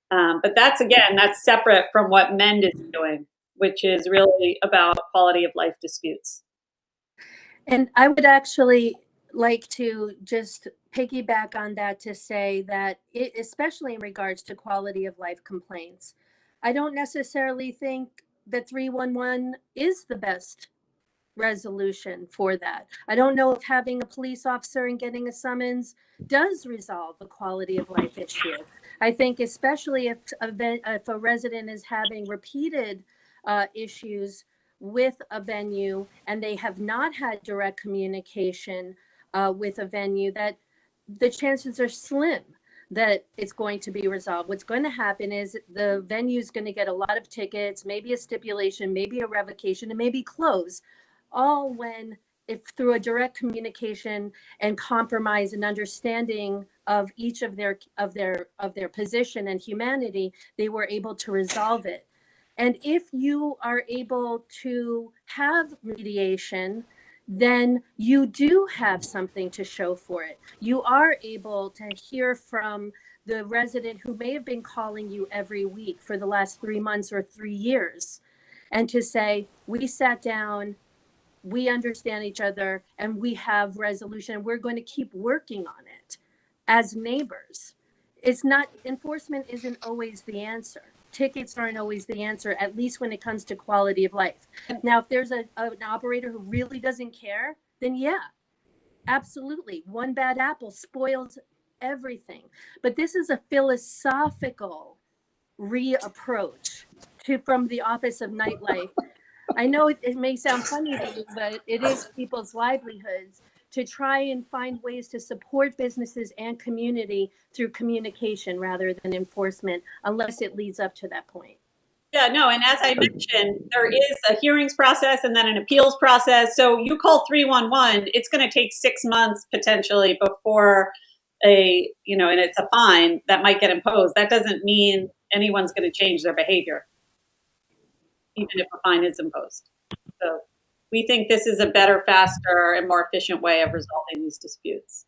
But that's separate from what MEND is doing, which is really about quality of life disputes. And I would actually like to just piggyback on that to say that especially in regards to quality of life complaints, I don't necessarily think that 311 is the best resolution for that. I don't know if having a police officer and getting a summons does resolve a quality of life issue. I think especially if a resident is having repeated issues with a venue and they have not had direct communication with a venue, that the chances are slim that it's going to be resolved. What's going to happen is the venue is going to get a lot of tickets, maybe a stipulation, maybe a revocation, and maybe close, all when, if through a direct communication and compromise and understanding of each of their position and humanity, they were able to resolve it. And if you are able to have mediation, then you do have something to show for it. You are able to hear from the resident who may have been calling you every week for the last 3 months or 3 years, and to say, we sat down, we understand each other, and we have resolution. We're going to keep working on it as neighbors. It's not, enforcement isn't always the answer. Tickets aren't always the answer, at least when it comes to quality of life. Now, if there's an operator who really doesn't care, then yeah, absolutely. One bad apple spoils everything. But this is a philosophical reapproach from the Office of Nightlife. I know it may sound funny to you, but it is people's livelihoods, to try and find ways to support businesses and community through communication rather than enforcement, unless it leads up to that point. Yeah, no, and as I mentioned, there is a hearings process and then an appeals process. So you call 311, it's going to take 6 months potentially before and it's a fine that might get imposed. That doesn't mean anyone's going to change their behavior, even if a fine is imposed. So we think this is a better, faster, and more efficient way of resolving these disputes.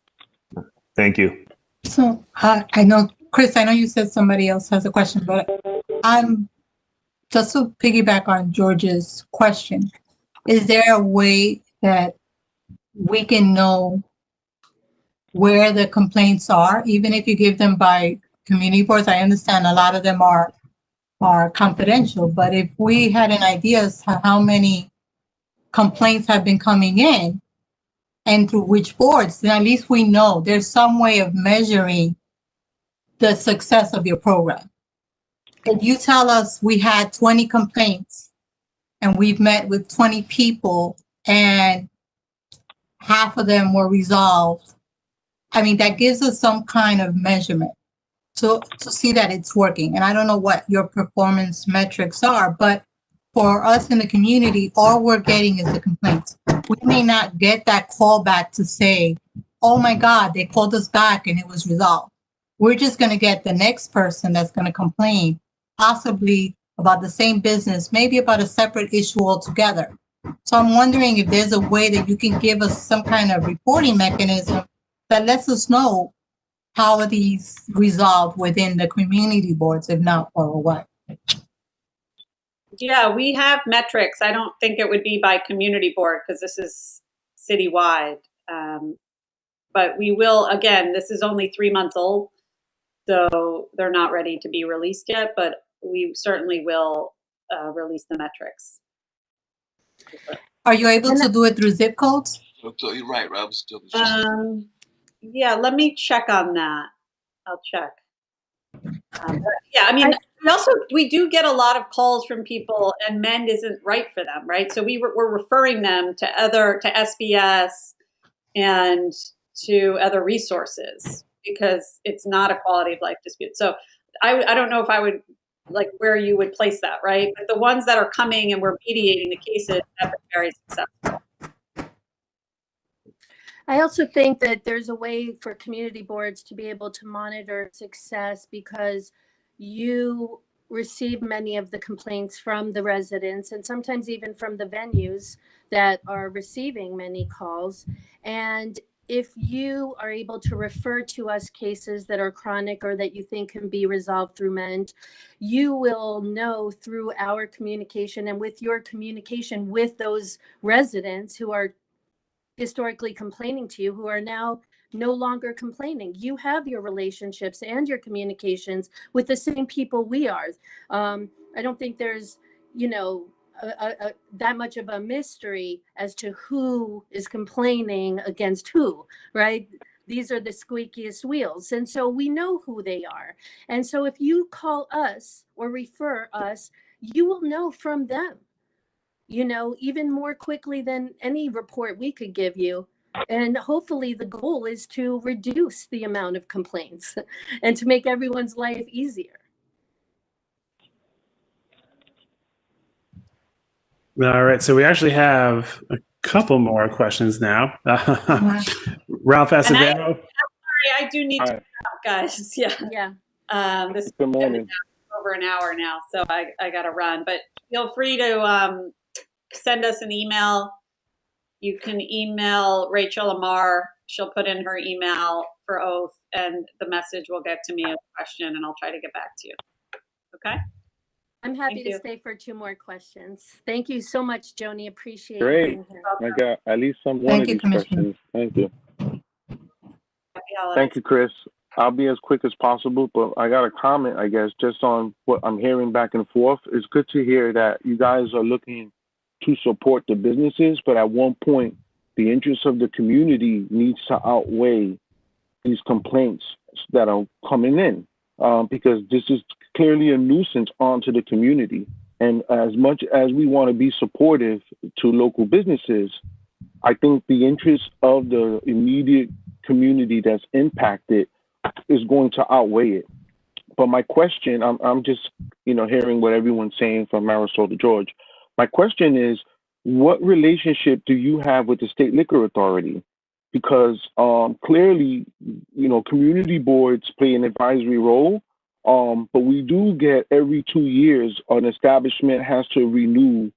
Thank you. So I know, Chris, I know you said somebody else has a question, but I'm just to piggyback on George's question. Is there a way that we can know where the complaints are, even if you give them by community boards? I understand a lot of them are confidential, but if we had an idea as to how many complaints have been coming in and through which boards, then at least we know there's some way of measuring the success of your program. If you tell us we had 20 complaints and we've met with 20 people and half of them were resolved. I mean, that gives us some kind of measurement to see that it's working. And I don't know what your performance metrics are, but for us in the community, all we're getting is the complaints. We may not get that call back to say, oh my God, they called us back and it was resolved. We're just going to get the next person that's going to complain, possibly about the same business, maybe about a separate issue altogether. So I'm wondering if there's a way that you can give us some kind of reporting mechanism that lets us know how are these resolved within the community boards, if not, or what? Yeah, we have metrics. I don't think it would be by community board because this is citywide. But we will, again, this is only 3 months old, so they're not ready to be released yet, but we certainly will release the metrics. Are you able to do it through zip codes? So you're right, Rob. Yeah, let me check on that. I'll check. Yeah, I mean, we do get a lot of calls from people, and MEND isn't right for them, right? So we're referring them to SBS and to other resources because it's not a quality of life dispute. So I don't know if I would like where you would place that, right? But the ones that are coming and we're mediating the cases have been very successful. I also think that there's a way for community boards to be able to monitor success because you receive many of the complaints from the residents and sometimes even from the venues that are receiving many calls. And if you are able to refer to us cases that are chronic or that you think can be resolved through MEND, you will know through our communication and with your communication with those residents who are historically complaining to you, who are now no longer complaining. You have your relationships and your communications with the same people we are. I don't think there's, that much of a mystery as to who is complaining against who, right? These are the squeakiest wheels. And so we know who they are. And so if you call us or refer us, you will know from them, even more quickly than any report we could give you. And hopefully the goal is to reduce the amount of complaints and to make everyone's life easier. All right, so we actually have a couple more questions now. Ralph Acevedo. I'm sorry, I do need to wrap, guys. Yeah. This Good morning. is over an hour now, so I got to run. But feel free to send us an email. You can email Rachel Amar. She'll put in her email for oath, and the message will get to me as a question, and I'll try to get back to you. Okay? I'm happy to stay for 2 more questions. Thank you so much, Joni. Appreciate Great. being here. I got at least one of these questions. Thank you. Thank you, Chris. I'll be as quick as possible, but I got a comment, I guess, just on what I'm hearing back and forth. It's good to hear that you guys are looking to support the businesses, but at one point, the interests of the community needs to outweigh these complaints that are coming in, because this is clearly a nuisance onto the community. And as much as we want to be supportive to local businesses, I think the interest of the immediate community that's impacted is going to outweigh it. But my question, I'm just, hearing what everyone's saying from Marisol to George. My question is, what relationship do you have with the State Liquor Authority? Because clearly, community boards play an advisory role, but we do get every 2 years an establishment has to renew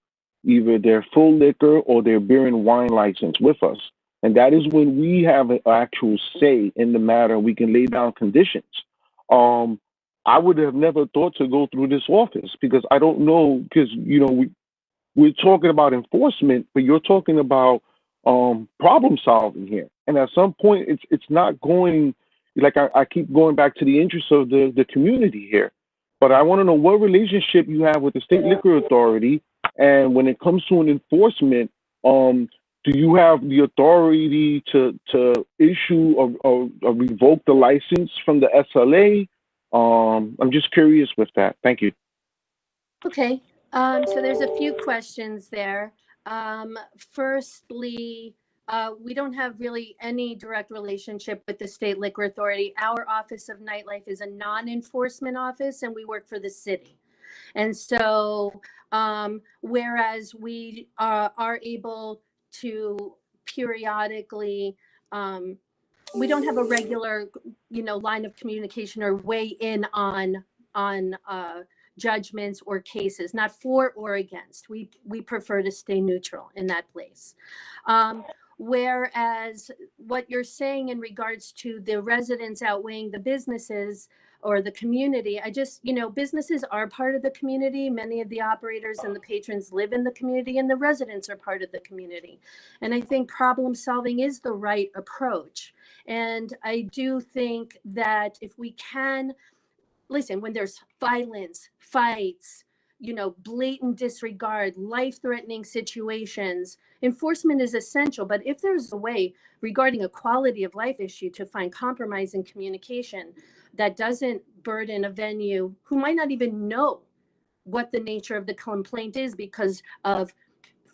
either their full liquor or their beer and wine license with us. And that is when we have an actual say in the matter. We can lay down conditions. I would have never thought to go through this office because I don't know, because, we're talking about enforcement, but you're talking about problem solving here. And at some point, it's not going, like I keep going back to the interests of the community here. But I want to know what relationship you have with the State Liquor Authority. And when it comes to an enforcement, do you have the authority to issue or revoke the license from the SLA? I'm just curious with that. Thank you. Okay. So there's a few questions there. Firstly, we don't have really any direct relationship with the State Liquor Authority. Our Office of Nightlife is a non-enforcement office, and we work for the city. And so, whereas we are able to periodically, we don't have a regular, line of communication or weigh in on judgments or cases, not for or against. We prefer to stay neutral in that place. Whereas what you're saying in regards to the residents outweighing the businesses or the community, businesses are part of the community. Many of the operators and the patrons live in the community, and the residents are part of the community. And I think problem solving is the right approach. And I do think that if we can, listen, when there's violence, fights, blatant disregard, life-threatening situations, enforcement is essential. But if there's a way regarding a quality of life issue to find compromise in communication that doesn't burden a venue who might not even know what the nature of the complaint is because of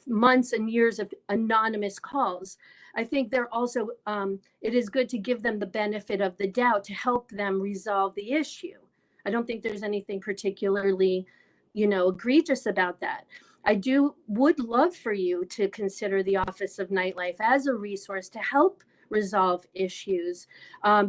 months and years of anonymous calls, I think they're also, it is good to give them the benefit of the doubt to help them resolve the issue. I don't think there's anything particularly, egregious about that. I would love for you to consider the Office of Nightlife as a resource to help resolve issues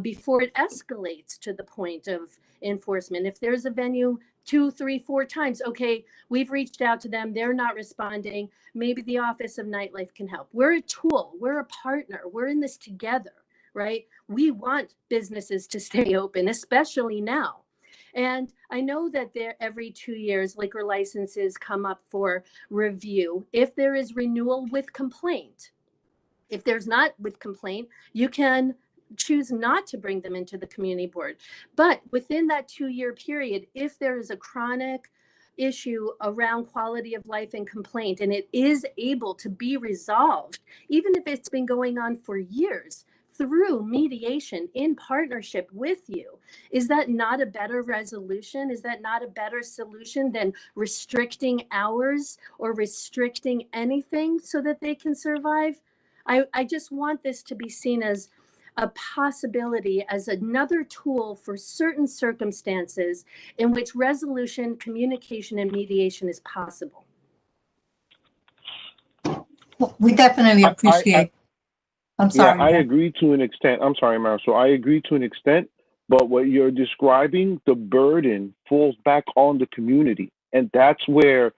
before it escalates to the point of enforcement. If there's a venue 2, 3, 4 times, okay, we've reached out to them, they're not responding, maybe the Office of Nightlife can help. We're a tool, we're a partner, we're in this together, right? We want businesses to stay open, especially now. And I know that every 2 years, liquor licenses come up for review. If there is renewal with complaint, if there's not with complaint, you can choose not to bring them into the community board. But within that 2-year period, if there is a chronic issue around quality of life and complaint, and it is able to be resolved, even if it's been going on for years, through mediation in partnership with you, is that not a better resolution? Is that not a better solution than restricting hours or restricting anything so that they can survive? I just want this to be seen as a possibility, as another tool for certain circumstances in which resolution, communication, and mediation is possible. Well, we definitely appreciate. I'm sorry. Yeah, I agree to an extent. I'm sorry, Mara. So I agree to an extent, but what you're describing, the burden falls back on the community. And that's where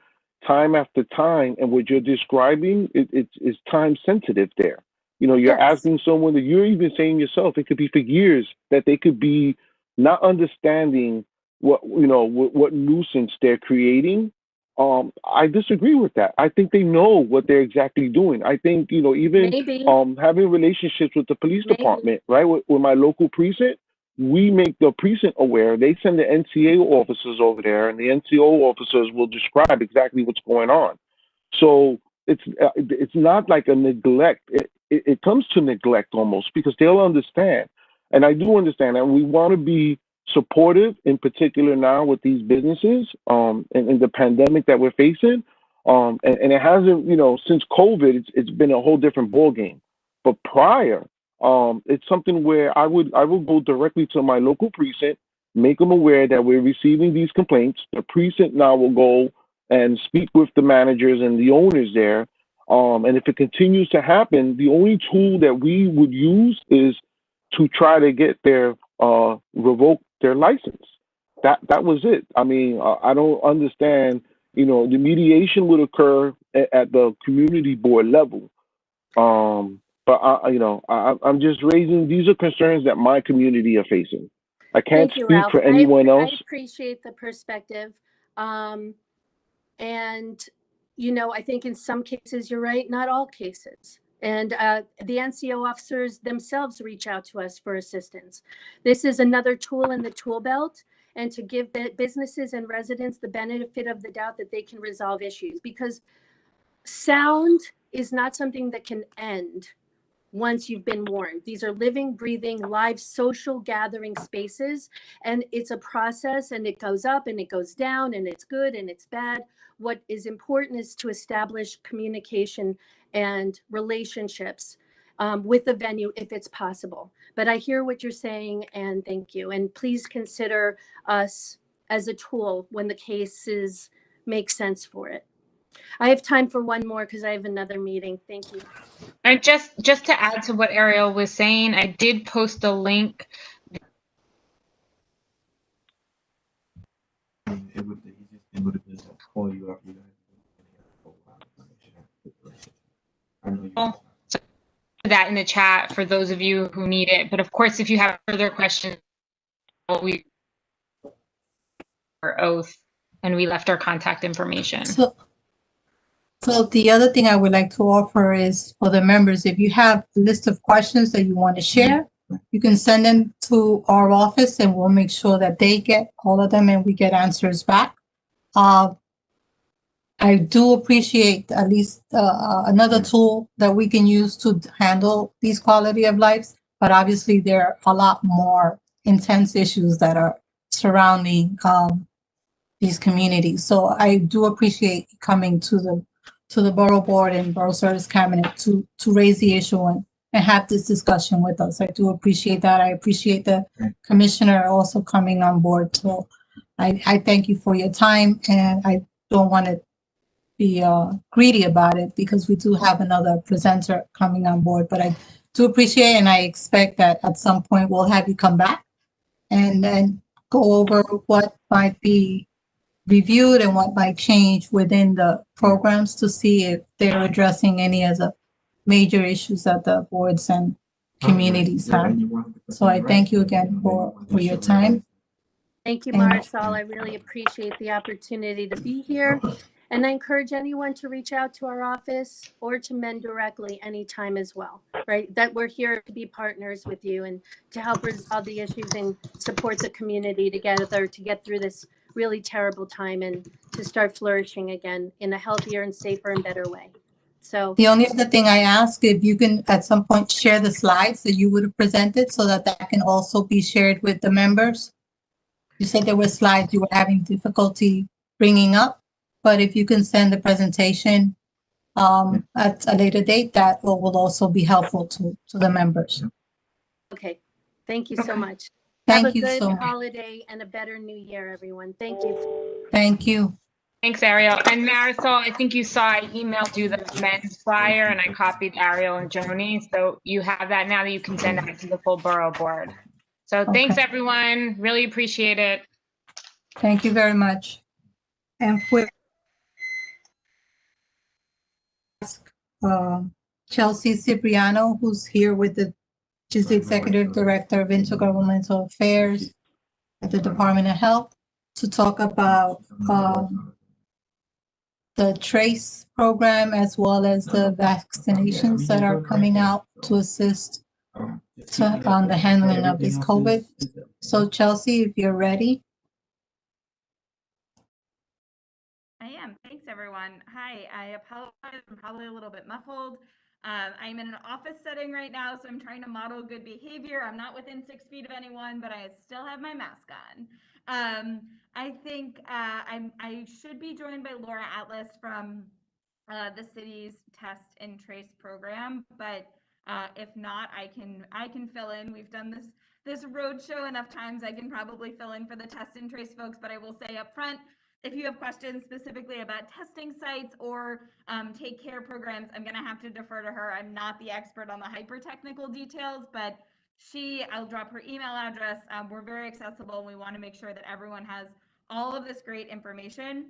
time after time, and what you're describing, it's time sensitive there. You're asking someone that you're even saying yourself, it could be for years that they could be not understanding what nuisance they're creating. I disagree with that. I think they know what they're exactly doing. I think, even having relationships with the police department, right? With my local precinct, we make the precinct aware. They send the NCA officers over there, and the NCO officers will describe exactly what's going on. So it's not like a neglect. It comes to neglect almost, because they'll understand. And I do understand that we want to be supportive, in particular now with these businesses, and the pandemic that we're facing. And it hasn't, since COVID, it's been a whole different ballgame. But prior, it's something where I would go directly to my local precinct, make them aware that we're receiving these complaints. The precinct now will go and speak with the managers and the owners there. And if it continues to happen, the only tool that we would use is to try to get their revoke their license. That was it. I mean, I don't understand. The mediation would occur at the community board level. But I'm just raising, these are concerns that my community are facing. I can't speak Ralph. for anyone else. I appreciate the perspective. And, I think in some cases, you're right, not all cases. And the NCO officers themselves reach out to us for assistance. This is another tool in the tool belt, and to give the businesses and residents the benefit of the doubt that they can resolve issues, because sound is not something that can end once you've been warned. These are living, breathing, live social gathering spaces, and it's a process, and it goes up and it goes down, and it's good and it's bad. What is important is to establish communication and relationships with the venue if it's possible. But I hear what you're saying, and thank you. And please consider us as a tool when the cases make sense for it. I have time for one more because I have another meeting. Thank you. And just to add to what Ariel was saying, I did post a link. It would the easiest thing would have been to call you up. I know you. That in the chat for those of you who need it. But of course, if you have further questions, we our oath and we left our contact information. So the other thing I would like to offer is for the members, if you have a list of questions that you want to share, you can send them to our office and we'll make sure that they get all of them and we get answers back. I do appreciate at least another tool that we can use to handle these quality of lives, but obviously there are a lot more intense issues that are surrounding these communities. So I do appreciate coming to the Borough Board and Borough Service Cabinet to raise the issue and have this discussion with us. I do appreciate that. I appreciate the commissioner also coming on board. So I thank you for your time, and I don't want to be greedy about it because we do have another presenter coming on board, but I do appreciate and I expect that at some point we'll have you come back and then go over what might be reviewed and what might change within the programs to see if they're addressing any of the major issues that the boards and communities have. So I thank you again for your time. Thank you, And- Marisol. I really appreciate the opportunity to be here. And I encourage anyone to reach out to our office or to men directly anytime as well, right? That we're here to be partners with you and to help resolve the issues and support the community together to get through this really terrible time and to start flourishing again in a healthier and safer and better way. So The only other thing I ask, if you can at some point share the slides that you would have presented so that that can also be shared with the members. You said there were slides you were having difficulty bringing up, but if you can send the presentation at a later date, that will also be helpful to the members. okay. Thank you so much. Thank Have a you good so much. holiday and a better new year, everyone. Thank you. Thank you. Thanks, Ariel. And Marisol, I think you saw I emailed you the men's flyer and I copied Ariel and Joni. So you have that now that you can send out to the full borough board. So thanks, Okay. everyone. Really appreciate it. Thank you very much. And for Chelsea Cipriano, who's here with she's the Executive Director of Intergovernmental Affairs at the Department of Health, to talk about the TRACE program as well as the vaccinations that are coming out to assist on the handling of this COVID. So Chelsea, if you're ready. I am. Thanks, everyone. Hi, I apologize. I'm probably a little bit muffled. I'm in an office setting right now, so I'm trying to model good behavior. I'm not within 6 feet of anyone, but I still have my mask on. I think I should be joined by Laura Atlas from the city's test and trace program, but if not, I can fill in. We've done this roadshow enough times. I can probably fill in for the test and trace folks, but I will say up front, if you have questions specifically about testing sites or take care programs, I'm going to have to defer to her. I'm not the expert on the hyper technical details, but I'll drop her email address. We're very accessible. We want to make sure that everyone has all of this great information,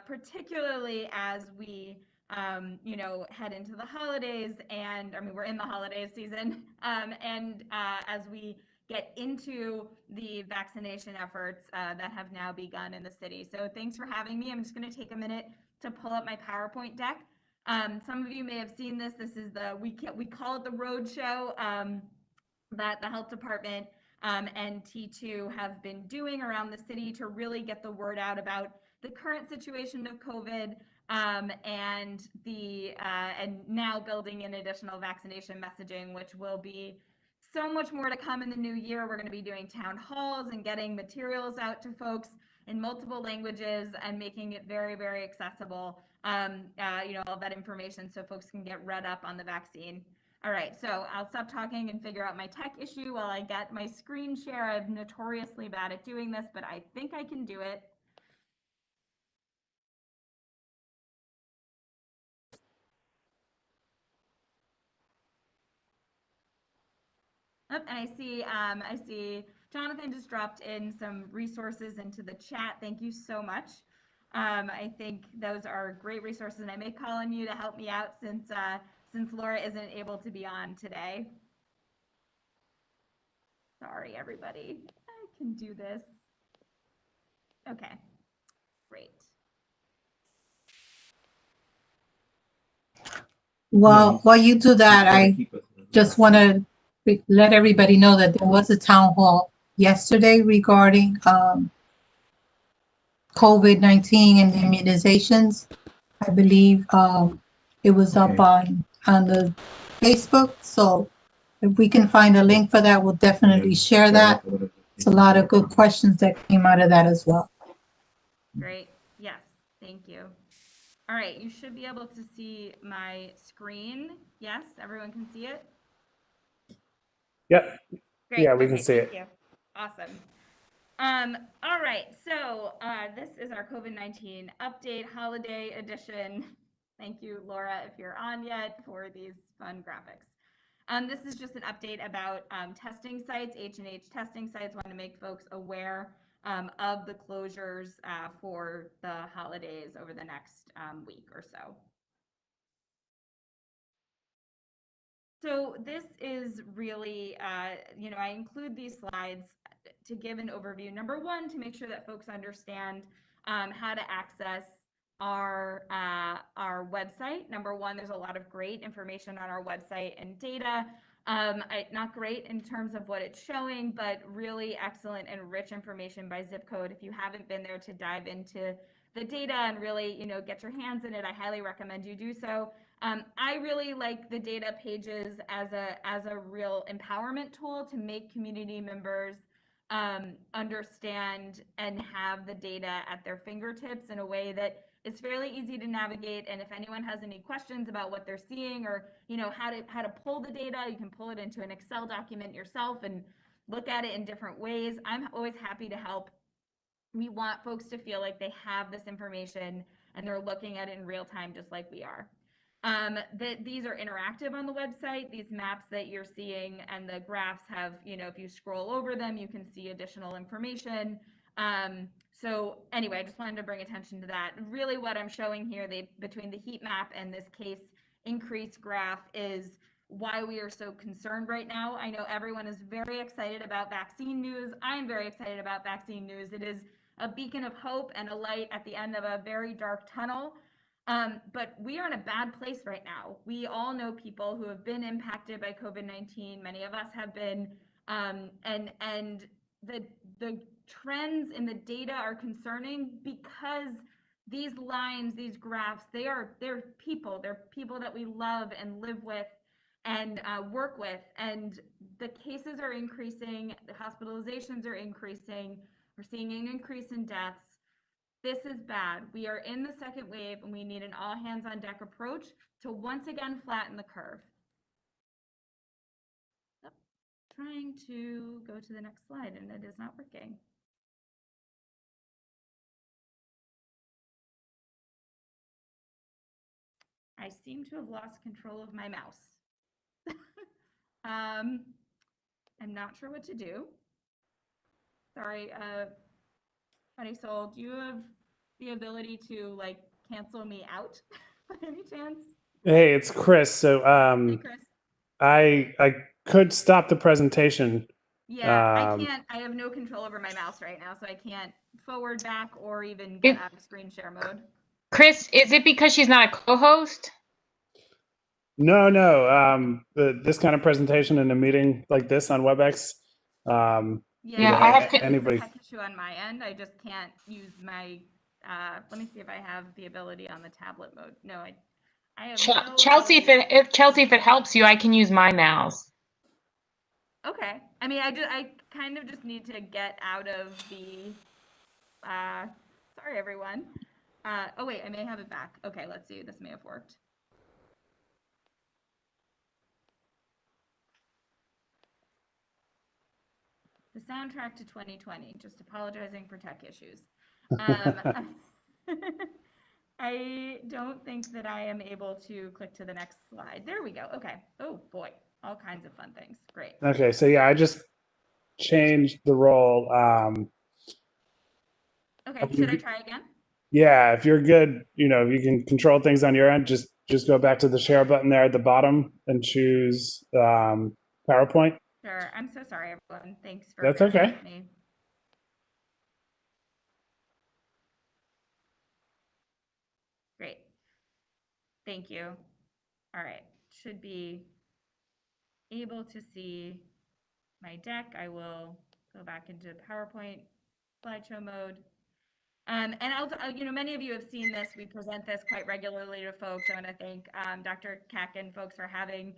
particularly as we head into the holidays, and I mean, we're in the holiday season, and as we get into the vaccination efforts that have now begun in the city. So thanks for having me. I'm just going to take a minute to pull up my PowerPoint deck. Some of you may have seen this. This is we call it the roadshow that the health department and T2 have been doing around the city to really get the word out about the current situation of COVID, and now building in additional vaccination messaging, which will be so much more to come in the new year. We're going to be doing town halls and getting materials out to folks in multiple languages and making it very, very accessible. All that information so folks can get read up on the vaccine. All right, so I'll stop talking and figure out my tech issue while I get my screen share. I'm notoriously bad at doing this, but I think I can do it. Oh, and I see Jonathan just dropped in some resources into the chat. Thank you so much. I think those are great resources, and I may call on you to help me out since Laura isn't able to be on today. Sorry, everybody. I can do this. Okay, great. Well, while you do that, I just want to let everybody know that there was a town hall yesterday regarding COVID-19 and immunizations. I believe it was up on the Facebook. So if we can find a link for that, we'll definitely share that. It's a lot of good questions that came out of that as well. Great. Yes. Thank you. All right. You should be able to see my screen. Yes. Everyone can see it. Yep. Great. Yeah, we okay, can see thank it. you. Awesome. All right. So this is our COVID-19 update holiday edition. Thank you, Laura, if you're on yet, for these fun graphics. This is just an update about testing sites, H&H testing sites. Want to make folks aware of the closures for the holidays over the next week or so. So this is really, I include these slides to give an overview. Number one, to make sure that folks understand how to access our website. Number one, there's a lot of great information on our website and data. Not great in terms of what it's showing, but really excellent and rich information by zip code. If you haven't been there to dive into the data and really, get your hands in it, I highly recommend you do so. I really like the data pages as a real empowerment tool to make community members understand and have the data at their fingertips in a way that is fairly easy to navigate. And if anyone has any questions about what they're seeing or how to pull the data, you can pull it into an Excel document yourself and look at it in different ways. I'm always happy to help. We want folks to feel like they have this information and they're looking at it in real time, just like we are. These are interactive on the website. These maps that you're seeing and the graphs have, if you scroll over them, you can see additional information. So anyway, I just wanted to bring attention to that. Really what I'm showing here, between the heat map and this case increase graph, is why we are so concerned right now. I know everyone is very excited about vaccine news. I'm very excited about vaccine news. It is a beacon of hope and a light at the end of a very dark tunnel. But we are in a bad place right now. We all know people who have been impacted by COVID-19. Many of us have been, and the trends in the data are concerning because these lines, these graphs, they're people. They're people that we love and live with and work with. And the cases are increasing. The hospitalizations are increasing. We're seeing an increase in deaths. This is bad. We are in the second wave and we need an all hands on deck approach to once again flatten the curve. Oh, trying to go to the next slide and it is not working. I seem to have lost control of my mouse. I'm not sure what to do. Sorry, Funny Soul, do you have the ability to cancel me out by any chance? Hey, it's Chris. So Hey, Chris. I could stop the presentation. Yeah, I can't. I have no control over my mouse right now, so I can't forward, back, or even get out of screen share mode. Chris, is it because she's not a co-host? No. This kind of presentation in a meeting like this on WebEx. Yeah, I have a tech issue on my end. I just can't use my let me see if I have the ability on the tablet mode. No, I have no Chelsea, ability. if it helps you, I can use my mouse. Okay. I mean, I kind of just need to get out of the, sorry, everyone. Oh wait, I may have it back. Okay, let's see. This may have worked. The soundtrack to 2020, just apologizing for tech issues. I don't think that I am able to click to the next slide. There we go. Okay. Oh boy, all kinds of fun things. Great. Okay, so yeah, I just changed the role. Okay, should I try again? Yeah, if you're good, if you can control things on your end, just go back to the share button there at the bottom and choose PowerPoint. Sure. I'm so sorry, everyone. Thanks for That's bearing okay. with me. Great. Thank you. All right. Should be able to see my deck. I will go back into PowerPoint slideshow mode. And many of you have seen this. We present this quite regularly to folks. I want to thank Dr. Keck and folks for having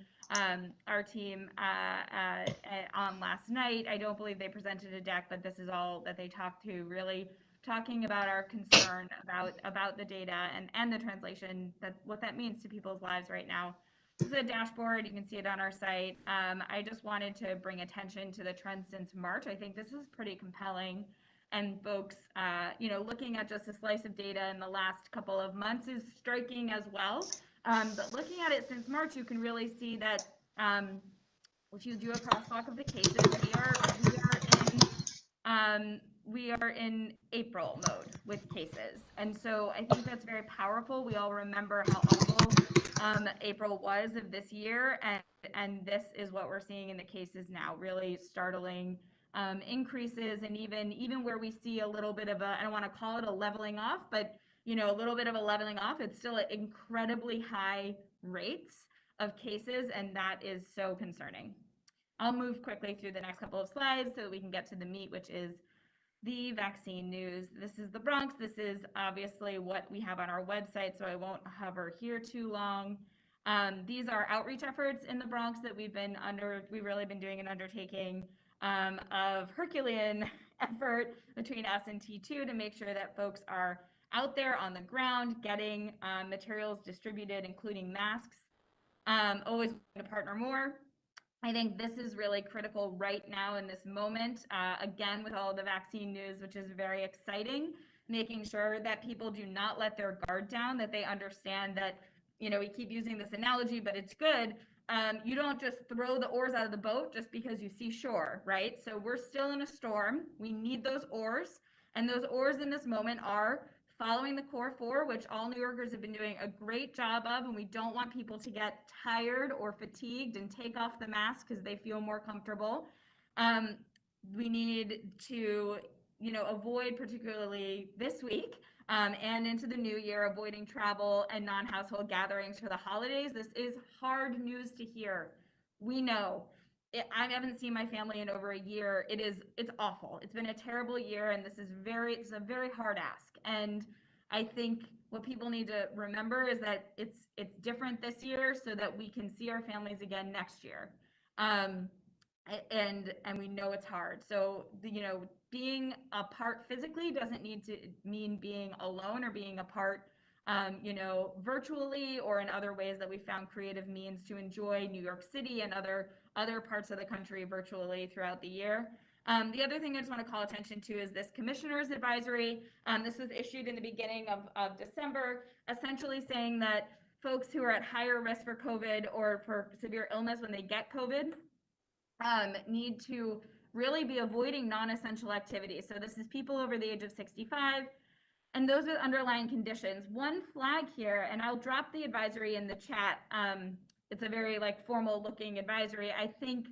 our team on last night. I don't believe they presented a deck, but this is all that they talked to, really talking about our concern about the data and the translation, what that means to people's lives right now. This is a dashboard. You can see it on our site. I just wanted to bring attention to the trends since March. I think this is pretty compelling. And folks, looking at just a slice of data in the last couple of months is striking as well. But looking at it since March, you can really see that if you do a crosswalk of the cases, we are in April mode with cases. And so I think that's very powerful. We all remember how awful April was of this year. And this is what we're seeing in the cases now, really startling increases. And even where we see a little bit of I don't want to call it a leveling off, but a little bit of a leveling off, it's still at incredibly high rates of cases. And that is so concerning. I'll move quickly through the next couple of slides so that we can get to the meat, which is the vaccine news. This is the Bronx. This is obviously what we have on our website, so I won't hover here too long. These are outreach efforts in the Bronx that we've really been doing an undertaking of Herculean effort between us and T2 to make sure that folks are out there on the ground getting materials distributed, including masks. Always want to partner more. I think this is really critical right now in this moment, again, with all the vaccine news, which is very exciting, making sure that people do not let their guard down, that they understand that, we keep using this analogy, but it's good. You don't just throw the oars out of the boat just because you see shore, right? So we're still in a storm. We need those oars. And those oars in this moment are following the core four, which all New Yorkers have been doing a great job of, and we don't want people to get tired or fatigued and take off the mask because they feel more comfortable. We need to, avoid, particularly this week and into the new year, avoiding travel and non-household gatherings for the holidays. This is hard news to hear. We know. I haven't seen my family in over a year. It's awful. It's been a terrible year, and it's a very hard ask. And I think what people need to remember is that it's different this year, so that we can see our families again next year. And we know it's hard. So being apart physically doesn't need to mean being alone or being apart virtually or in other ways that we found creative means to enjoy New York City and other parts of the country virtually throughout the year. The other thing I just want to call attention to is this commissioner's advisory. This was issued in the beginning of December, essentially saying that folks who are at higher risk for COVID or for severe illness when they get COVID need to really be avoiding non-essential activities. So this is people over the age of 65, and those with underlying conditions. One flag here, and I'll drop the advisory in the chat. It's a very formal looking advisory. I think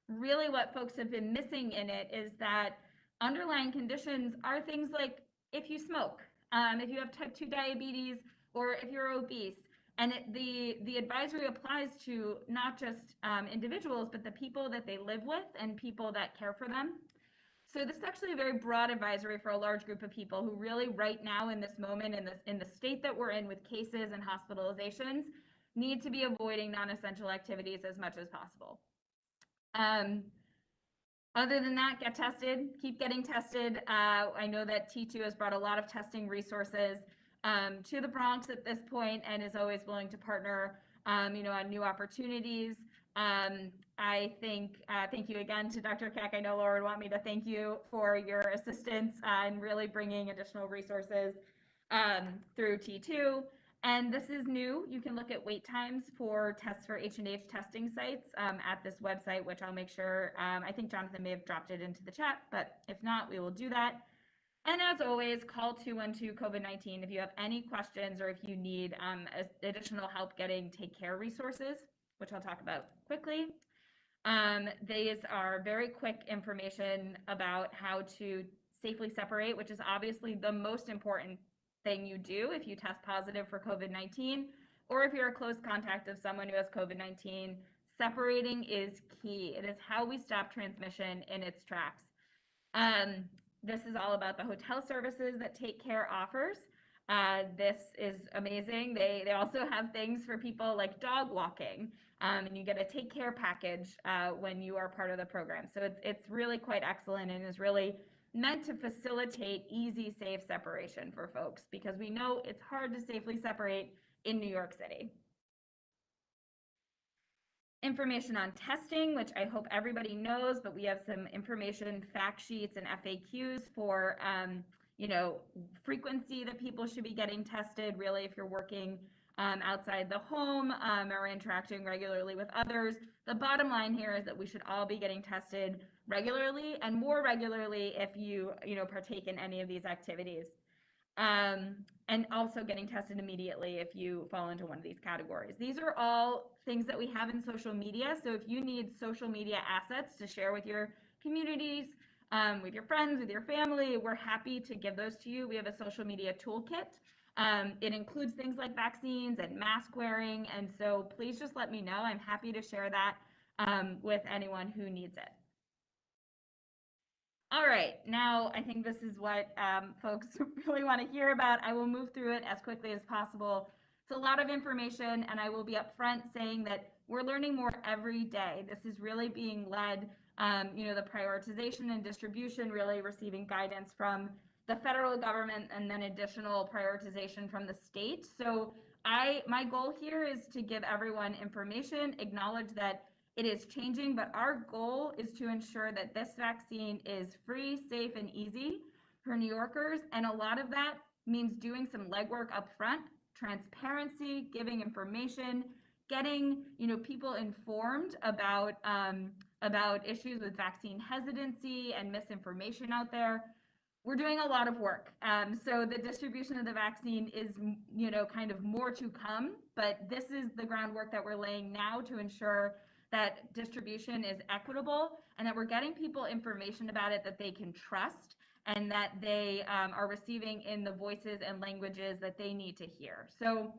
really what folks have been missing in it is that underlying conditions are things like if you smoke, if you have type 2 diabetes, or if you're obese. And the advisory applies to not just individuals, but the people that they live with and people that care for them. So this is actually a very broad advisory for a large group of people who really right now in this moment, in the state that we're in with cases and hospitalizations, need to be avoiding non-essential activities as much as possible. Other than that, get tested, keep getting tested. I know that T2 has brought a lot of testing resources to the Bronx at this point and is always willing to partner, on new opportunities. I think, thank you again to Dr. Keck. I know Laura would want me to thank you for your assistance in really bringing additional resources through T2. And this is new. You can look at wait times for tests for H&H testing sites at this website, which I'll make sure, I think Jonathan may have dropped it into the chat, but if not, we will do that. And as always, call 212-COVID-19 if you have any questions or if you need additional help getting Take Care resources, which I'll talk about quickly. These are very quick information about how to safely separate, which is obviously the most important thing you do if you test positive for COVID-19, or if you're a close contact of someone who has COVID-19. Separating is key. It is how we stop transmission in its tracks. This is all about the hotel services that Take Care offers. This is amazing. They also have things for people like dog walking, and you get a Take Care package when you are part of the program. So it's really quite excellent and is really meant to facilitate easy, safe separation for folks because we know it's hard to safely separate in New York City. Information on testing, which I hope everybody knows, but we have some information, fact sheets and FAQs for, frequency that people should be getting tested, really, if you're working outside the home or interacting regularly with others. The bottom line here is that we should all be getting tested regularly and more regularly if you, partake in any of these activities. And also getting tested immediately if you fall into one of these categories. These are all things that we have in social media. So if you need social media assets to share with your communities, with your friends, with your family, we're happy to give those to you. We have a social media toolkit. It includes things like vaccines and mask wearing. And so please just let me know. I'm happy to share that with anyone who needs it. All right, now I think this is what folks really want to hear about. I will move through it as quickly as possible. It's a lot of information, and I will be upfront saying that we're learning more every day. This is really being led, the prioritization and distribution, really receiving guidance from the federal government and then additional prioritization from the state. So my goal here is to give everyone information, acknowledge that it is changing, but our goal is to ensure that this vaccine is free, safe, and easy for New Yorkers. And a lot of that means doing some legwork up front, transparency, giving information, getting people informed about issues with vaccine hesitancy and misinformation out there. We're doing a lot of work. So the distribution of the vaccine is, kind of more to come, but this is the groundwork that we're laying now to ensure that distribution is equitable and that we're getting people information about it that they can trust and that they are receiving in the voices and languages that they need to hear. So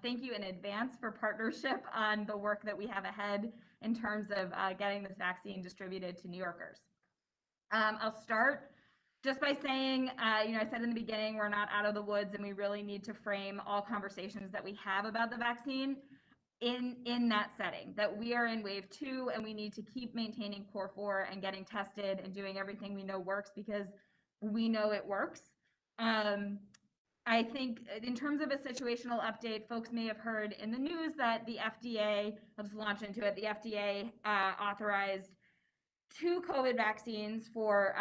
thank you in advance for partnership on the work that we have ahead in terms of getting this vaccine distributed to New Yorkers. I'll start just by saying, I said in the beginning, we're not out of the woods and we really need to frame all conversations that we have about the vaccine in that setting, that we are in wave 2 and we need to keep maintaining core 4 and getting tested and doing everything we know works because we know it works. I think in terms of a situational update, folks may have heard in the news that the FDA, let's launch into it, the FDA authorized 2 COVID vaccines for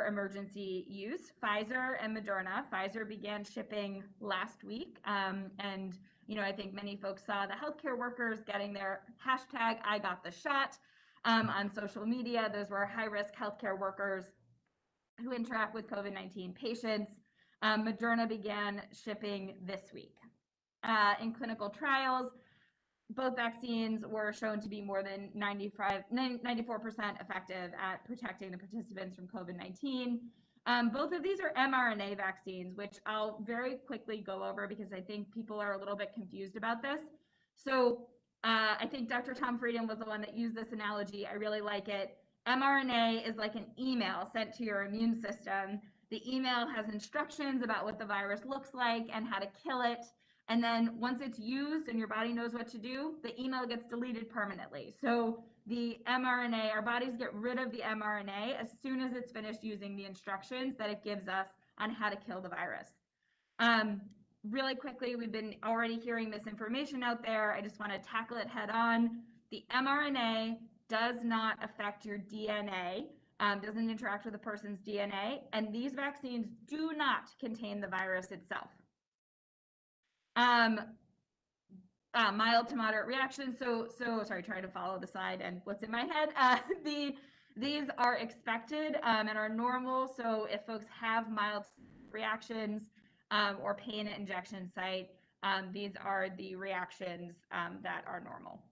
emergency use, Pfizer and Mrna. Pfizer began shipping last week. And, I think many folks saw the healthcare workers getting their hashtag I got the shot on social media. Those were high-risk healthcare workers who interact with COVID-19 patients. Mrna began shipping this week. In clinical trials, both vaccines were shown to be more than 94% effective at protecting the participants from COVID-19. Both of these are mRNA vaccines, which I'll very quickly go over because I think people are a little bit confused about this. So I think Dr. Tom Frieden was the one that used this analogy. I really like it. mRNA is like an email sent to your immune system. The email has instructions about what the virus looks like and how to kill it. And then once it's used and your body knows what to do, the email gets deleted permanently. So the mRNA, our bodies get rid of the mRNA as soon as it's finished using the instructions that it gives us on how to kill the virus. Really quickly, we've been already hearing misinformation out there. I just want to tackle it head on. The mRNA does not affect your DNA, doesn't interact with a person's DNA, and these vaccines do not contain the virus itself. Mild to moderate reaction. So sorry, trying to follow the slide and what's in my head. These are expected and are normal. So if folks have mild reactions or pain at injection site, these are the reactions that are normal.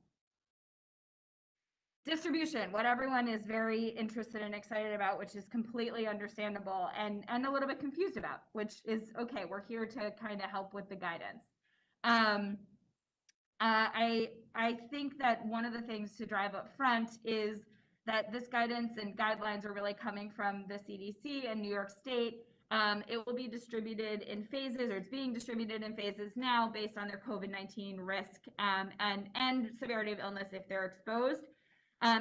Distribution, what everyone is very interested and excited about, which is completely understandable and a little bit confused about, which is okay. We're here to kind of help with the guidance. I think that one of the things to drive up front is that this guidance and guidelines are really coming from the CDC and New York State. It will be distributed in phases, or it's being distributed in phases now based on their COVID-19 risk and severity of illness if they're exposed.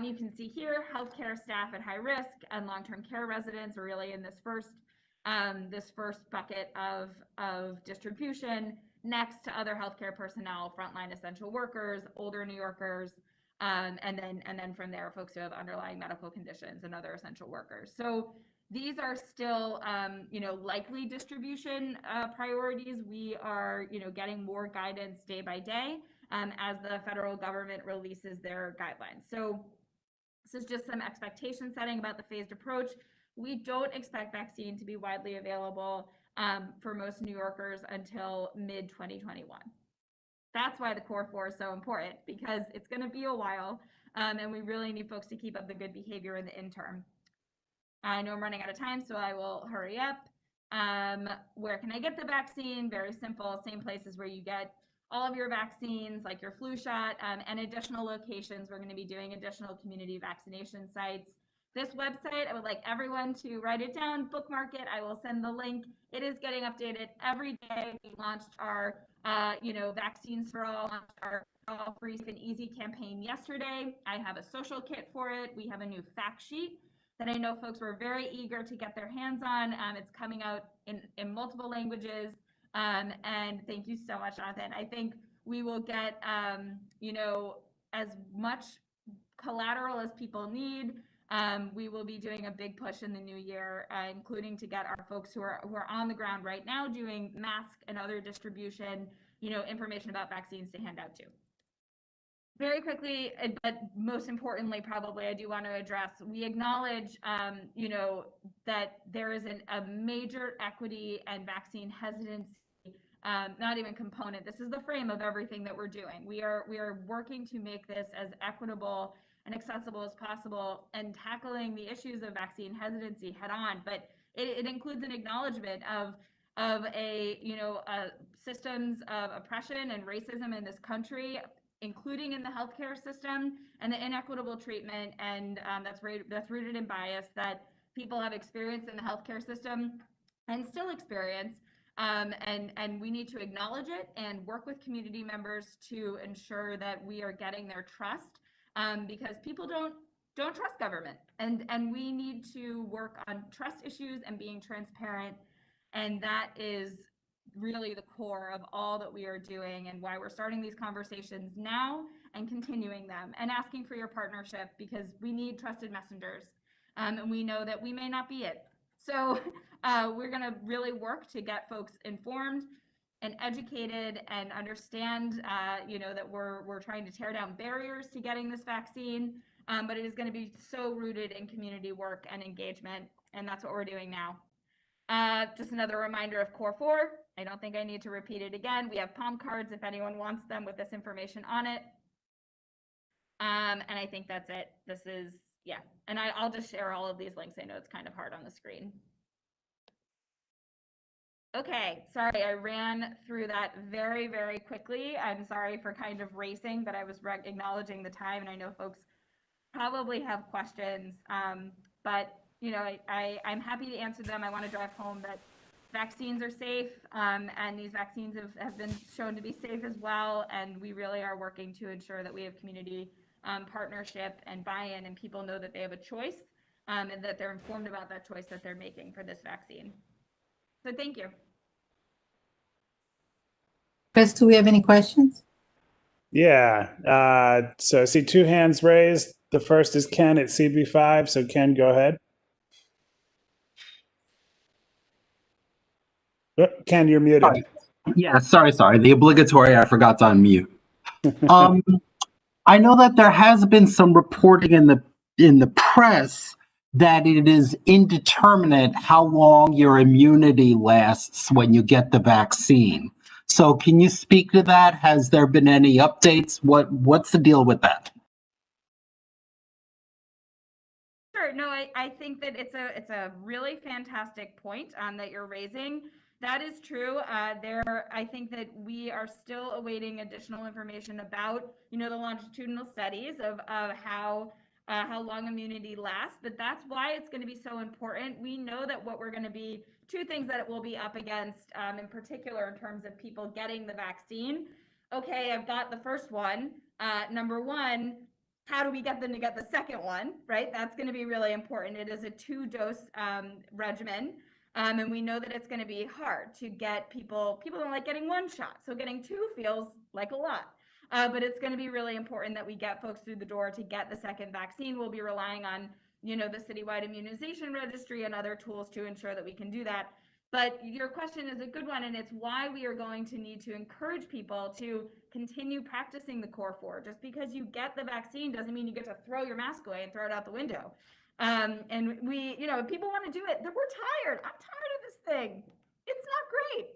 You can see here, healthcare staff at high risk and long-term care residents are really in this first bucket of distribution, next to other healthcare personnel, frontline essential workers, older New Yorkers, and then from there, folks who have underlying medical conditions and other essential workers. So these are still, likely distribution priorities. We are, getting more guidance day by day as the federal government releases their guidelines. So this is just some expectation setting about the phased approach. We don't expect vaccine to be widely available for most New Yorkers until mid-2021. That's why the core 4 is so important, because it's going to be a while, and we really need folks to keep up the good behavior in the interim. I know I'm running out of time, so I will hurry up. Where can I get the vaccine? Very simple, same places where you get all of your vaccines, like your flu shot, and additional locations. We're going to be doing additional community vaccination sites. This website, I would like everyone to write it down, bookmark it. I will send the link. It is getting updated every day. We launched our, Vaccines for All, our All Free and Easy campaign yesterday. I have a social kit for it. We have a new fact sheet that I know folks were very eager to get their hands on. It's coming out in multiple languages. And thank you so much, Jonathan. I think we will get, as much collateral as people need. We will be doing a big push in the new year, including to get our folks who are on the ground right now doing mask and other distribution, information about vaccines to hand out to. Very quickly, but most importantly, probably I do want to address, we acknowledge, that there is a major equity and vaccine hesitancy, not even component. This is the frame of everything that we're doing. We are working to make this as equitable and accessible as possible and tackling the issues of vaccine hesitancy head on. But it includes an acknowledgement of systems of oppression and racism in this country, including in the healthcare system, and the inequitable treatment, and that's rooted in bias that people have experienced in the healthcare system and still experience. And we need to acknowledge it and work with community members to ensure that we are getting their trust, because people don't trust government, and we need to work on trust issues and being transparent, and that is really the core of all that we are doing and why we're starting these conversations now and continuing them and asking for your partnership, because we need trusted messengers, and we know that we may not be it. So we're going to really work to get folks informed and educated and understand, that we're trying to tear down barriers to getting this vaccine, but it is going to be so rooted in community work and engagement, and that's what we're doing now. Just another reminder of Core 4. I don't think I need to repeat it again. We have palm cards if anyone wants them with this information on it. And I think that's it. This is, yeah. And I'll just share all of these links. I know it's kind of hard on the screen. Okay, sorry, I ran through that very, very quickly. I'm sorry for kind of racing, but I was acknowledging the time, and I know folks probably have questions, but you know, I'm happy to answer them. I want to drive home that vaccines are safe, and these vaccines have been shown to be safe as well. And we really are working to ensure that we have community partnership and buy-in, and people know that they have a choice, and that they're informed about that choice that they're making for this vaccine. So thank you. Chris, do we have any questions? Yeah. So I see two hands raised. The first is Ken at CB5. So Ken, go ahead. Oh, Ken, you're muted. Yeah, sorry. The obligatory, I forgot to unmute. I know that there has been some reporting in the press that it is indeterminate how long your immunity lasts when you get the vaccine. So can you speak to that? Has there been any updates? What's the deal with that? Sure. No, I think that it's a really fantastic point that you're raising. That is true. I think that we are still awaiting additional information about, you know, the longitudinal studies of how long immunity lasts. But that's why it's going to be so important. We know that what we're going to be, two things that it will be up against, in particular in terms of people getting the vaccine. Okay, I've got the first one. Number one, how do we get them to get the second one, right? That's going to be really important. It is a 2-dose regimen. And we know that it's going to be hard to get people don't like getting one shot. So getting 2 feels like a lot. But it's going to be really important that we get folks through the door to get the second vaccine. We'll be relying on, you know, the citywide immunization registry and other tools to ensure that we can do that. But your question is a good one, and it's why we are going to need to encourage people to continue practicing the core 4. Just because you get the vaccine doesn't mean you get to throw your mask away and throw it out the window. And we, you know, people want to do it. We're tired. I'm tired of this thing. It's not great.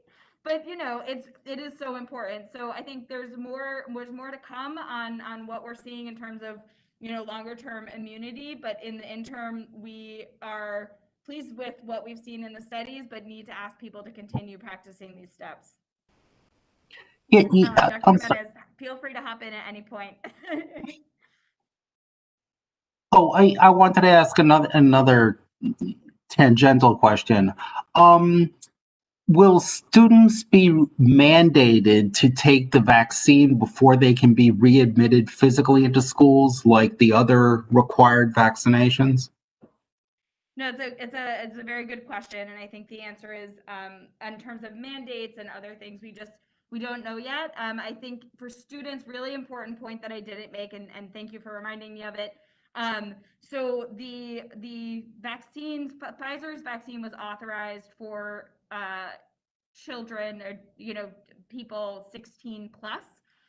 But you know, it is so important. So I think there's more to come on what we're seeing in terms of, you know, longer term immunity. But in the interim, we are pleased with what we've seen in the studies, but need to ask people to continue practicing these steps. Dr. Jimenez, feel free to hop in at any point. Oh, I wanted to ask another tangential question. Will students be mandated to take the vaccine before they can be readmitted physically into schools like the other required vaccinations? No, it's a very good question, and I think the answer is in terms of mandates and other things, we don't know yet. I think for students, really important point that I didn't make, and thank you for reminding me of it. So the vaccines, Pfizer's vaccine was authorized for children, or you know, people 16 plus.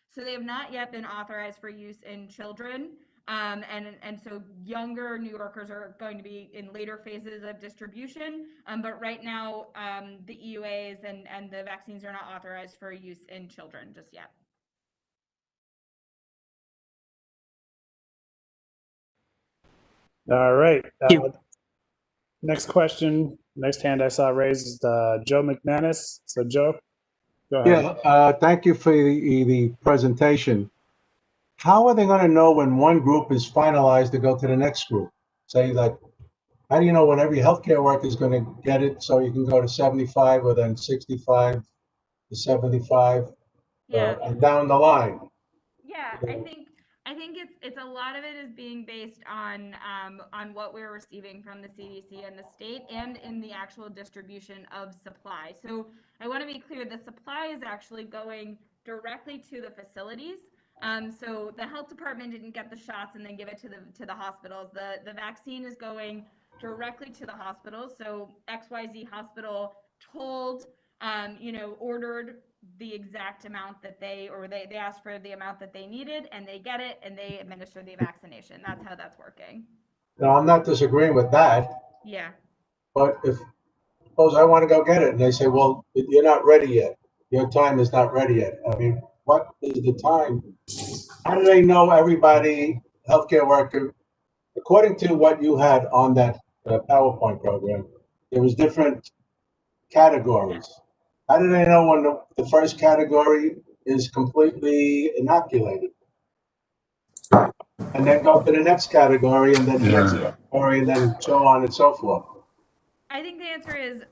So they have not yet been authorized for use in children. And so younger New Yorkers are going to be in later phases of distribution. But right now, the EUAs and the vaccines are not authorized for use in children just yet. All right. Next question, next hand I saw raised is Joe McManus. So Joe, go ahead. Yeah, thank you for the presentation. How are they going to know when one group is finalized to go to the next group? Say, like, how do you know when every healthcare worker is going to get it so you can go to 75 or then 65 to 75 and down the line? Yeah, I think it's a lot of it is being based on what we're receiving from the CDC and the state, and in the actual distribution of supply. So I want to be clear: the supply is actually going directly to the facilities. So the health department didn't get the shots and then give it to the hospitals. The vaccine is going directly to the hospitals. So XYZ hospital told, you know, ordered the exact amount that they asked for the amount that they needed, and they get it, and they administer the vaccination. That's how that's working. Now, I'm not disagreeing with that, Yeah. but if suppose I want to go get it and they say, well, you're not ready yet. Your time is not ready yet. I mean, what is the time? How do they know everybody, healthcare worker? According to what you had on that PowerPoint program, there was different categories. How do they know when the first category is completely inoculated? And and then go to the next category, and then the next category, and then so on and so forth? I think the answer is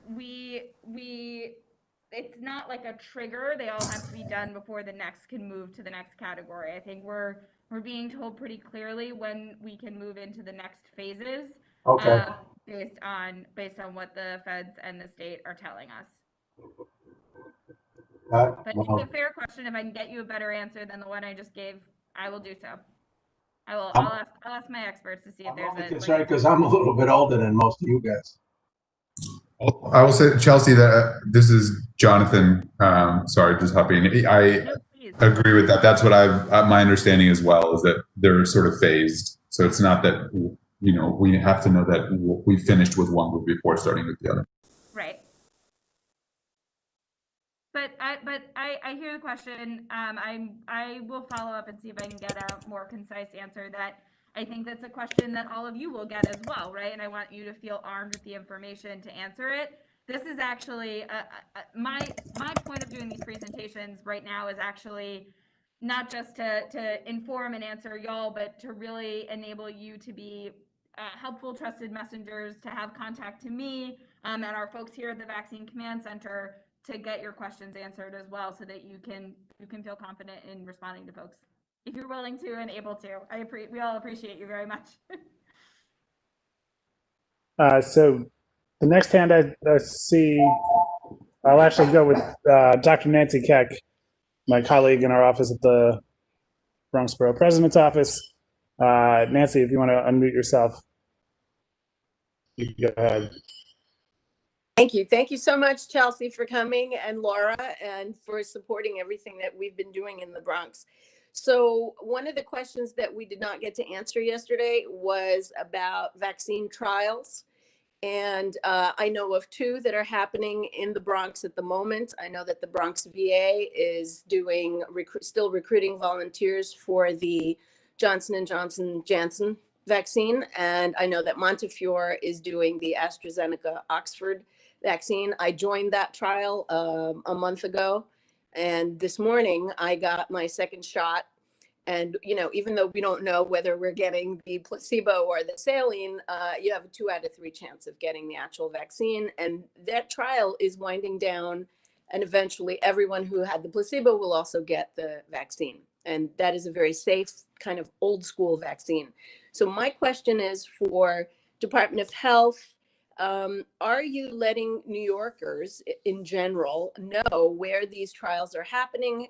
it's not like a trigger. They all have to be done before the next can move to the next category. I think we're being told pretty clearly when we can move into the next phases. Okay. Based on what the feds and the state are telling us. But it's a fair question. If I can get you a better answer than the one I just gave, I will do so. I'll ask my experts to see if there's a Concerned because I'm a little bit older than most of you guys. I will say, Chelsea, that this is Jonathan. Sorry, just hopping in. I agree with that. That's what my understanding as well, is that they're sort of phased. So it's not that, we have to know that we finished with one group before starting with the other. Right. But I hear the question. I will follow up and see if I can get a more concise answer. That I think that's a question that all of you will get as well, right? And I want you to feel armed with the information to answer it. This is actually my point of doing these presentations right now is actually not just to inform and answer y'all, but to really enable you to be helpful, trusted messengers, to have contact to me and our folks here at the Vaccine Command Center to get your questions answered as well, so that you can feel confident in responding to folks if you're willing to and able to. We all appreciate you very much. So the next hand I see, I'll actually go with Dr. Nancy Keck, my colleague in our office at the Bronx Borough President's Office. Nancy, if you want to unmute yourself, you can go ahead. Thank you. Thank you so much, Chelsea, for coming, and Laura, and for supporting everything that we've been doing in the Bronx. So one of the questions that we did not get to answer yesterday was about vaccine trials. And I know of 2 that are happening in the Bronx at the moment. I know that the Bronx VA is doing still recruiting volunteers for the Johnson & Johnson vaccine. And I know that Montefiore is doing the AstraZeneca Oxford vaccine. I joined that trial a month ago. And this morning I got my second shot. And, even though we don't know whether we're getting the placebo or the saline, you have a 2 out of 3 chance of getting the actual vaccine. And that trial is winding down. And eventually everyone who had the placebo will also get the vaccine. And that is a very safe kind of old school vaccine. So my question is for Department of Health, are you letting New Yorkers in general know where these trials are happening,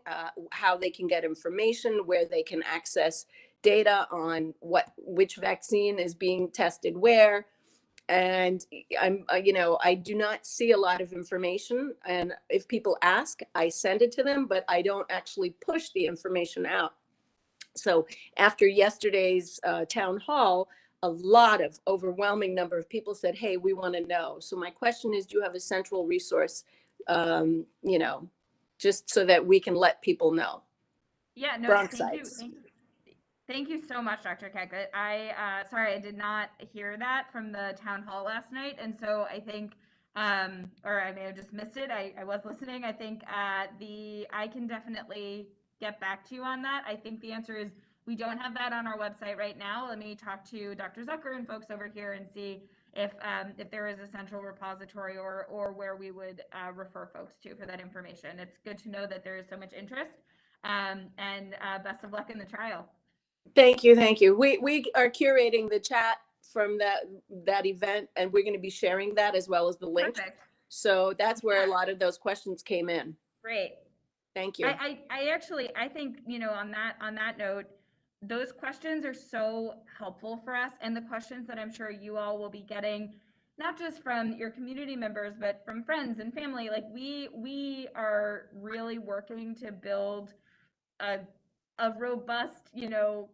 how they can get information, where they can access data on which vaccine is being tested where? And I do not see a lot of information. And if people ask, I send it to them, but I don't actually push the information out. So after yesterday's town hall, a lot of overwhelming number of people said, hey, we want to know. So my question is, do you have a central resource, just so that we can let people know? Yeah, no, thank you so much, Dr. Keck. Sorry, I did not hear that from the town hall last night. And so I think, or I may have just missed it. I was listening. I think I can definitely get back to you on that. I think the answer is we don't have that on our website right now. Let me talk to Dr. Zucker and folks over here and see if there is a central repository or where we would refer folks to for that information. It's good to know that there is so much interest, and best of luck in the trial. Thank you. Thank you. We are curating the chat from that event, and we're going to be sharing that as well as the link. Perfect. So that's where a lot of those questions came in. Great. Thank you. I think, on that note, those questions are so helpful for us, and the questions that I'm sure you all will be getting, not just from your community members, but from friends and family. Like we are really working to build a robust,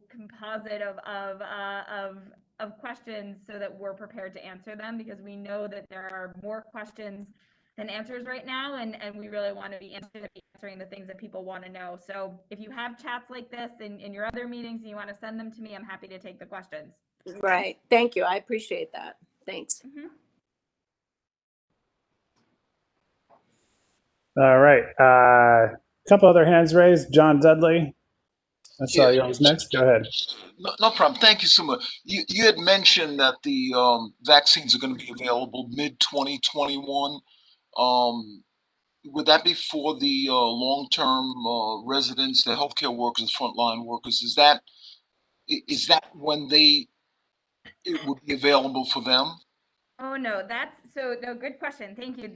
composite of questions so that we're prepared to answer them, because we know that there are more questions than answers right now, and we really want to be answering the things that people want to know. So if you have chats like this in your other meetings and you want to send them to me, I'm happy to take the questions. Right. Thank you. I appreciate that. Thanks. Mm-hmm. All right. A couple other hands raised. John Dudley. I saw you was next. Go ahead. No problem. Thank you so much. You had mentioned that the vaccines are going to be available mid-2021. Would that be for the long-term residents, the healthcare workers, frontline workers? Is that when it would be available for them? Oh no, good question. Thank you.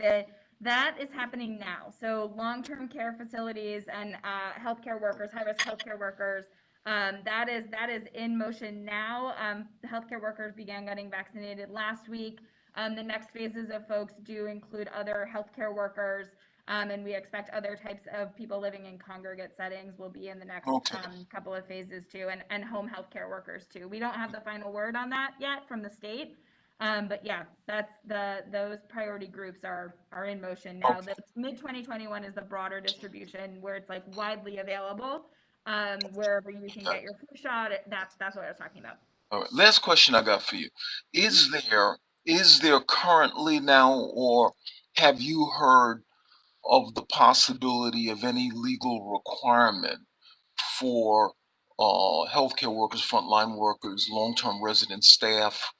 That is happening now. So long-term care facilities and healthcare workers, high-risk healthcare workers, that is in motion now. The healthcare workers began getting vaccinated last week. The next phases of folks do include other healthcare workers, and we expect other types of people living in congregate settings will be in the next couple of phases too, and home healthcare workers too. We don't have the final word on that yet from the state. But yeah, that's those priority groups are in motion now. The mid-2021 is the broader distribution where it's like widely available, wherever you can get your flu shot. That's what I was talking about. All right. Last question I got for you. Is there currently now, or have you heard of the possibility of any legal requirement for healthcare workers, frontline workers, long-term resident staff,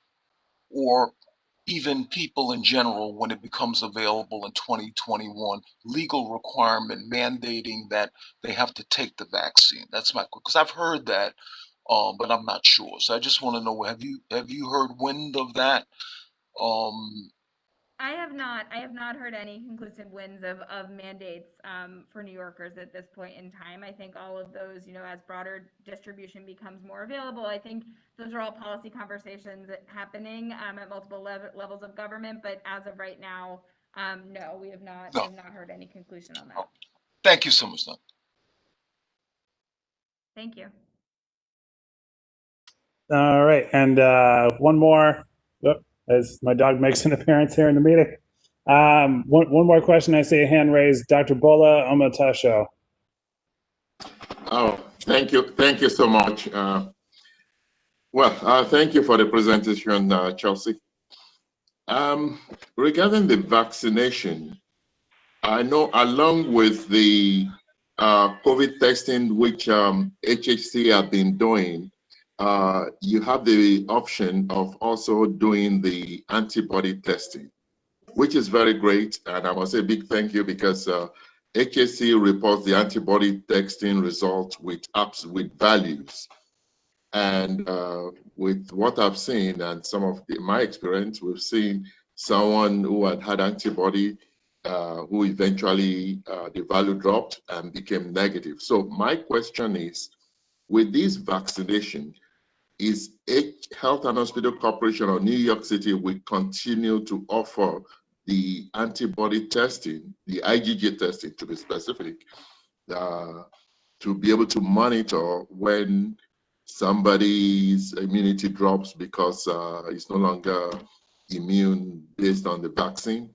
or even people in general when it becomes available in 2021, legal requirement mandating that they have to take the vaccine? That's my question, because I've heard that, but I'm not sure. So I just want to know, have you heard wind of that? I have not heard any conclusive wins of mandates for New Yorkers at this point in time. I think all of those, as broader distribution becomes more available, I think those are all policy conversations happening at multiple levels of government. But as of right now, no, we have not heard any conclusion on that. Thank you so much, Don. Thank you. All right, and one more. As my dog makes an appearance here in the meeting. One more question. I see a hand raised. Dr. Bola Omotasho. Oh, thank you. Thank you so much. Thank you for the presentation, Chelsea. Regarding the vaccination, I know along with the COVID testing, which HHC have been doing, you have the option of also doing the antibody testing, which is very great. And I must say a big thank you, because HHC reports the antibody testing results with values. And with what I've seen and some of my experience, we've seen someone who had antibody who eventually the value dropped and became negative. So my question is, with this vaccination, is Health and Hospital Corporation of New York City will continue to offer the antibody testing, the IgG testing to be specific, to be able to monitor when somebody's immunity drops because it's no longer immune based on the vaccine?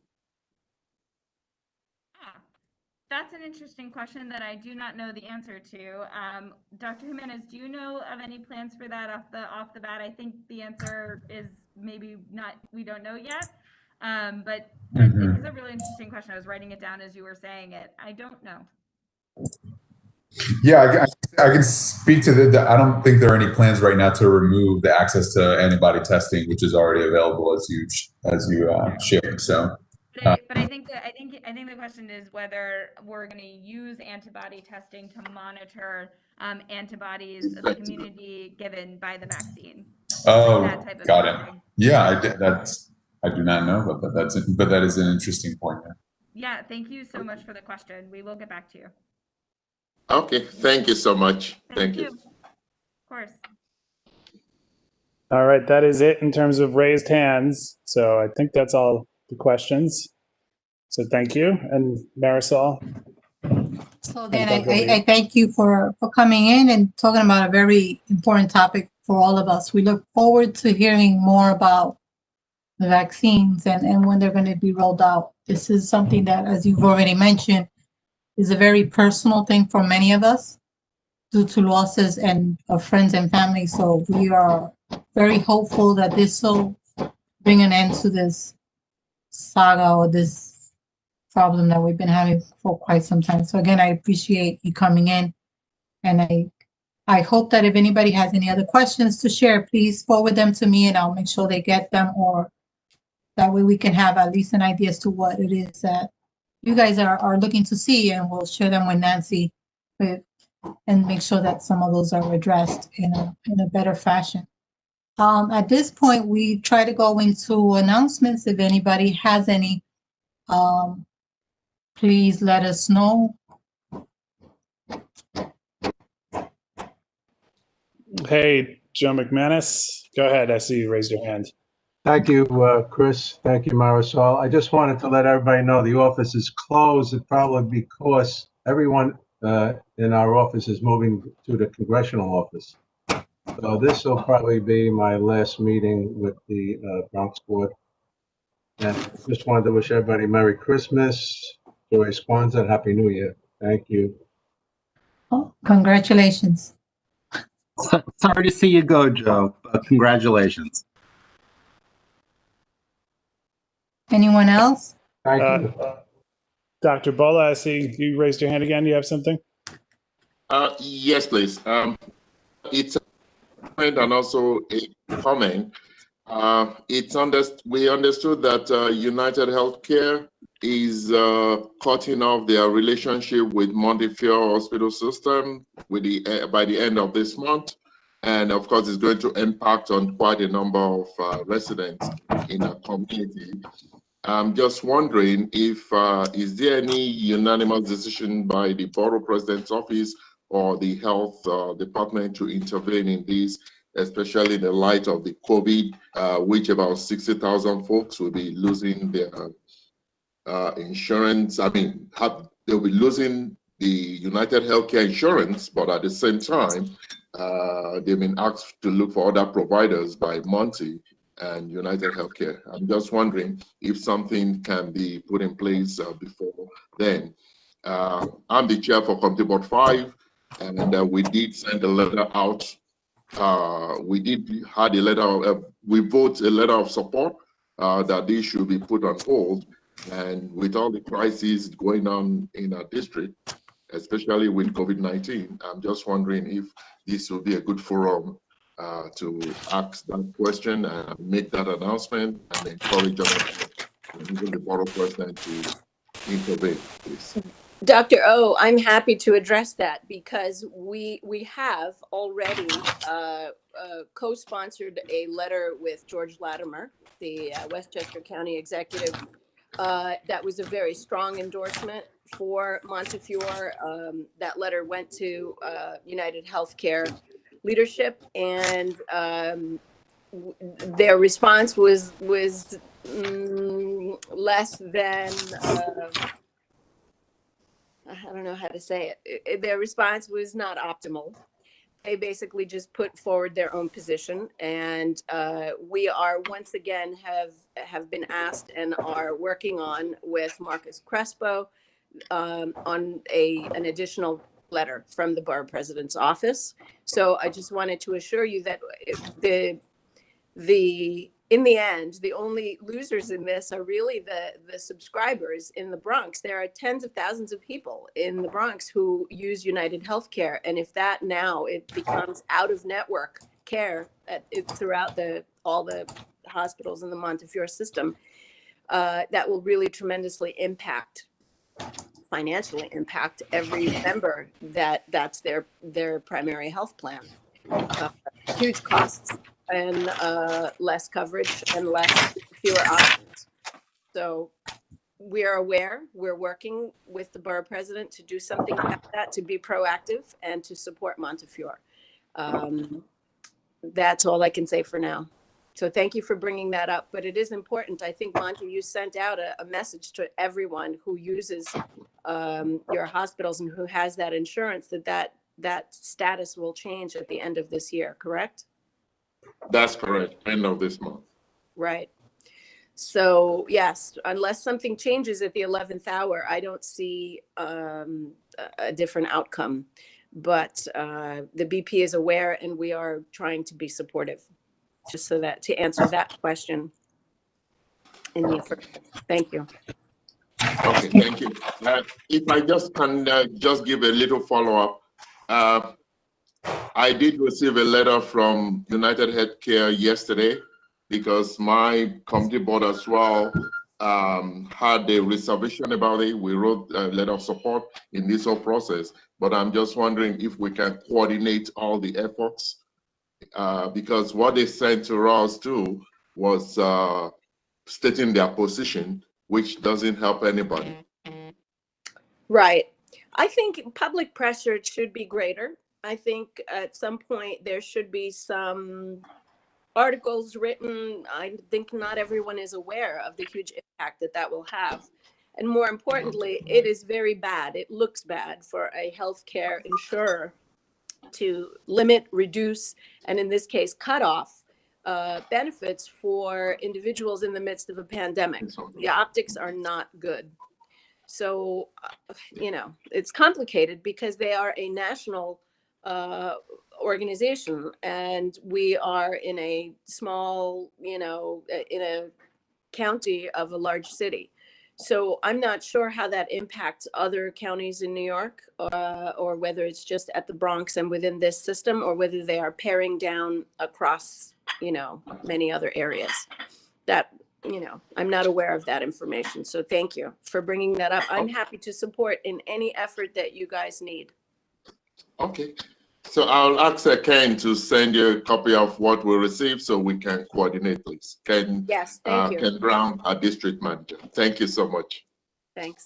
That's an interesting question that I do not know the answer to. Dr. Jimenez, do you know of any plans for that off the bat? I think the answer is maybe not. We don't know yet. But it is a really interesting question. I was writing it down as you were saying it. I don't know. Yeah, I can speak to I don't think there are any plans right now to remove the access to antibody testing, which is already available as you shared. So. But I think the question is whether we're going to use antibody testing to monitor antibodies of the community given by the vaccine. Oh, that type of got testing. it. Yeah, I do not know, but that is an interesting point. Yeah, thank you so much for the question. We will get back to you. Okay, thank you so much. Thank you. Of course. All right, that is it in terms of raised hands. So I think that's all the questions. So thank you. And Marisol. So then I thank you for coming in and talking about a very important topic for all of us. We look forward to hearing more about the vaccines and when they're going to be rolled out. This is something that, as you've already mentioned, is a very personal thing for many of us due to losses of friends and family. So we are very hopeful that this will bring an end to this saga or this problem that we've been having for quite some time. So again, I appreciate you coming in, and I I hope that if anybody has any other questions to share, please forward them to me and I'll make sure they get them, or that way we can have at least an idea as to what it is that you guys are looking to see, and we'll share them with Nancy and make sure that some of those are addressed in a better fashion. At this point, we try to go into announcements. If anybody has any, please let us know. Hey, Joe McManus, go ahead. I see you raised your hand. Thank you, Chris. Thank you, Marisol. I just wanted to let everybody know the office is closed, probably because everyone in our office is moving to the congressional office. So this will probably be my last meeting with the Bronx Board. And just wanted to wish everybody Merry Christmas, Joyous Kwanzaa, Happy New Year. Thank you. Oh, congratulations. Sorry to see you go, Joe, but congratulations. Anyone else? Thank you. Dr. Bola, I see you raised your hand again. You have something? Yes, please. It's a comment and also a comment. We understood that United Healthcare is cutting off their relationship with Montefiore Hospital System by the end of this month. And of course, it's going to impact on quite a number of residents in our community. I'm just wondering if is there any unanimous decision by the Borough President's Office or the Health Department to intervene in this, especially in the light of the COVID, which about 60,000 folks will be losing their insurance. I mean, they'll be losing the United Healthcare insurance, but at the same time, they've been asked to look for other providers by Monty and United Healthcare. I'm just wondering if something can be put in place before then. I'm the chair for Committee Board 5, and we did send a letter out. We vote a letter of support that this should be put on hold. And with all the crises going on in our district, especially with COVID-19, I'm just wondering if this will be a good forum to ask that question and make that announcement and encourage even the Borough President to intervene, please. Dr. O, I'm happy to address that because we have already co-sponsored a letter with George Latimer, the Westchester County Executive. That was a very strong endorsement for Montefiore. That letter went to United Healthcare leadership, and their response was less than I don't know how to say it. Their response was not optimal. They basically just put forward their own position, and we are once again have been asked and are working on with Marcus Crespo on an additional letter from the Borough President's office. So I just wanted to assure you that in the end, the only losers in this are really the subscribers in the Bronx. There are tens of thousands of people in the Bronx who use United Healthcare. And if that now it becomes out of network care throughout all the hospitals in the Montefiore system, that will really tremendously financially impact every member that's their primary health plan. Huge costs and less coverage and fewer options. So we are aware, we're working with the Borough President to do something about that, to be proactive and to support Montefiore. That's all I can say for now. So thank you for bringing that up, but it is important. I think, Monty, you sent out a message to everyone who uses your hospitals and who has that insurance that status will change at the end of this year, correct? That's correct, end of this month. Right. So yes, unless something changes at the 11th hour, I don't see a different outcome. But the BP is aware, and we are trying to be supportive, just so that to answer that question in the affirmative. Thank you. Okay, thank you. If I just can just give a little follow-up. I did receive a letter from United Healthcare yesterday because my committee board as well had a reservation about it. We wrote a letter of support in this whole process, but I'm just wondering if we can coordinate all the efforts because what they sent to us too was stating their position, which doesn't help anybody. Right. I think public pressure should be greater. I think at some point there should be some articles written. I think not everyone is aware of the huge impact that that will have. And more importantly, it is very bad. It looks bad for a healthcare insurer to limit, reduce, and in this case, cut off benefits for individuals in the midst of a pandemic. The optics are not good. So, it's complicated because they are a national organization and we are in a small, in a county of a large city. So I'm not sure how that impacts other counties in New York or whether it's just at the Bronx and within this system or whether they are paring down across, many other areas. That I'm not aware of that information. So thank you for bringing that up. I'm happy to support in any effort that you guys need. Okay. So I'll ask Ken to send you a copy of what we received so we can coordinate, please. Ken, yes, thank you. Ken Brown, our district manager. Thank you so much. Thanks.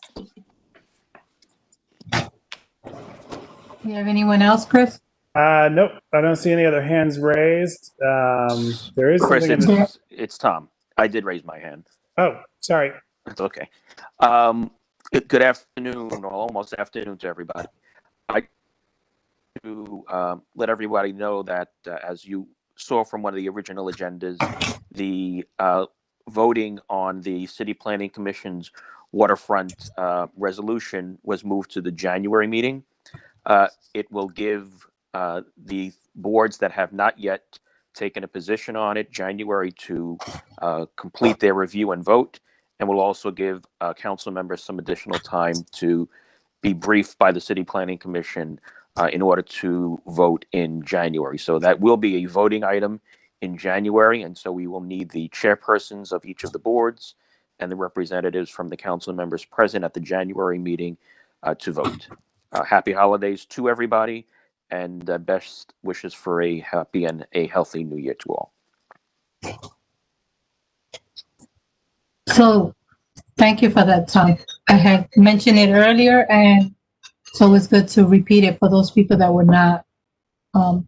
You have anyone else, Chris? Nope, I don't see any other hands raised. There is Chris, something in the... it's Tom. I did raise my hand. Oh, sorry. It's okay. Good afternoon, or almost afternoon to everybody. I to let everybody know that as you saw from one of the original agendas, the voting on the City Planning Commission's waterfront resolution was moved to the January meeting. It will give the boards that have not yet taken a position on it January to complete their review and vote, and will also give council members some additional time to be briefed by the City Planning Commission in order to vote in January. So that will be a voting item in January, and so we will need the chairpersons of each of the boards and the representatives from the council members present at the January meeting to vote. Happy holidays to everybody, and best wishes for a happy and a healthy new year to all. So, thank you for that, Tom. I had mentioned it earlier, and so it's good to repeat it for those people that were not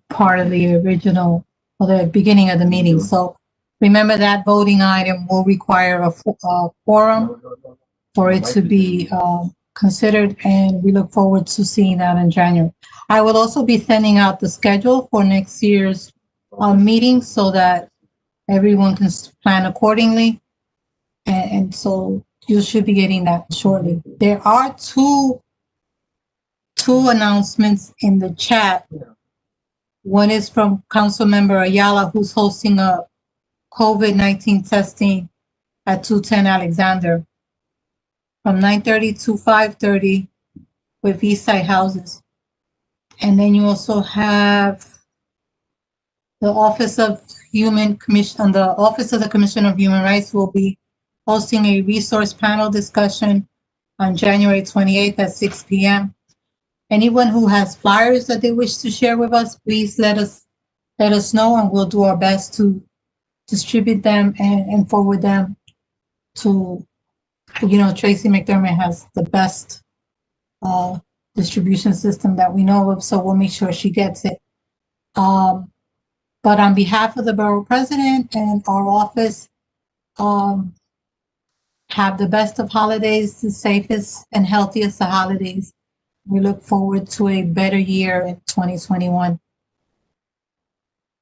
part of the original or the beginning of the meeting. So, remember that voting item will require a quorum for it to be considered, and we look forward to seeing that in January. I will also be sending out the schedule for next year's meeting so that everyone can plan accordingly. And so you should be getting that shortly. There are two announcements in the chat. One is from Councilmember Ayala, who's hosting a COVID-19 testing at 210 Alexander from 9:30 to 5:30 with Eastside Houses. And then you also have the Office of the Office of the Commissioner of Human Rights will be hosting a resource panel discussion on January 28th at 6 p.m. Anyone who has flyers that they wish to share with us, please let us know, and we'll do our best to distribute them and forward them to, Tracy McDermott has the best distribution system that we know of, so we'll make sure she gets it. But on behalf of the borough president and our office, have the best of holidays, the safest and healthiest of holidays. We look forward to a better year in 2021.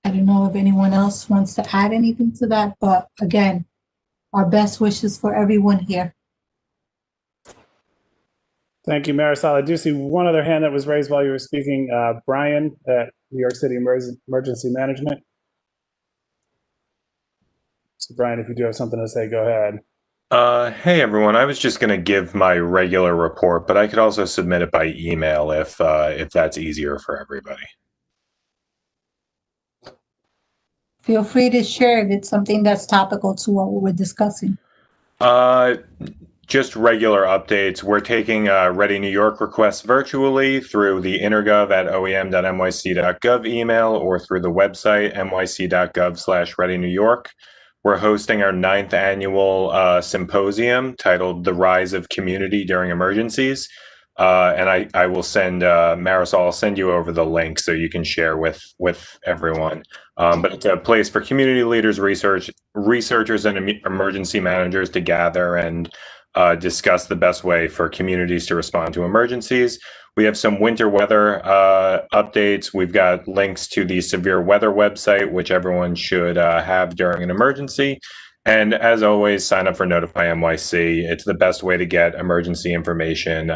I don't know if anyone else wants to add anything to that, but again, our best wishes for everyone here. Thank you, Marisol. I do see one other hand that was raised while you were speaking. Brian at New York City Emergency Management. So Brian, if you do have something to say, go ahead. Hey everyone, I was just going to give my regular report, but I could also submit it by email if that's easier for everybody. Feel free to share if it's something that's topical to what we were discussing. Just regular updates. We're taking Ready New York requests virtually through the intergov at oem.nyc.gov email or through the website nyc.gov/Ready New York. We're hosting our 9th annual symposium titled The Rise of Community During Emergencies. And I will send, Marisol, I'll send you over the link so you can share with everyone. But it's a place for community leaders, researchers, and emergency managers to gather and discuss the best way for communities to respond to emergencies. We have some winter weather updates. We've got links to the severe weather website, which everyone should have during an emergency. And as always, sign up for Notify NYC. It's the best way to get emergency information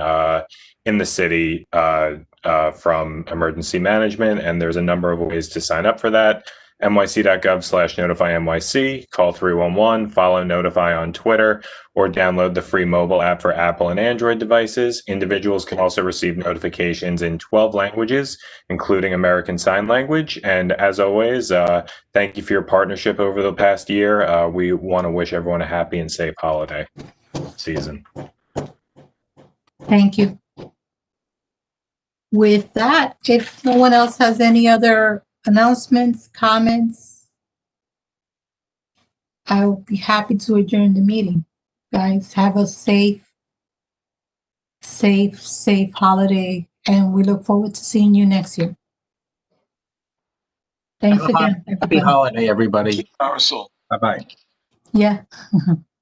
in the city from emergency management. And there's a number of ways to sign up for that. nyc.gov/Notify NYC, call 311, follow Notify on Twitter, or download the free mobile app for Apple and Android devices. Individuals can also receive notifications in 12 languages, including American Sign Language. And as always, thank you for your partnership over the past year. We want to wish everyone a happy and safe holiday season. Thank you. With that, if no one else has any other announcements, comments, I'll be happy to adjourn the meeting. Guys, have a safe holiday, and we look forward to seeing you next year. Thanks again. Happy holiday, everybody. Marisol. Bye-bye. Yeah.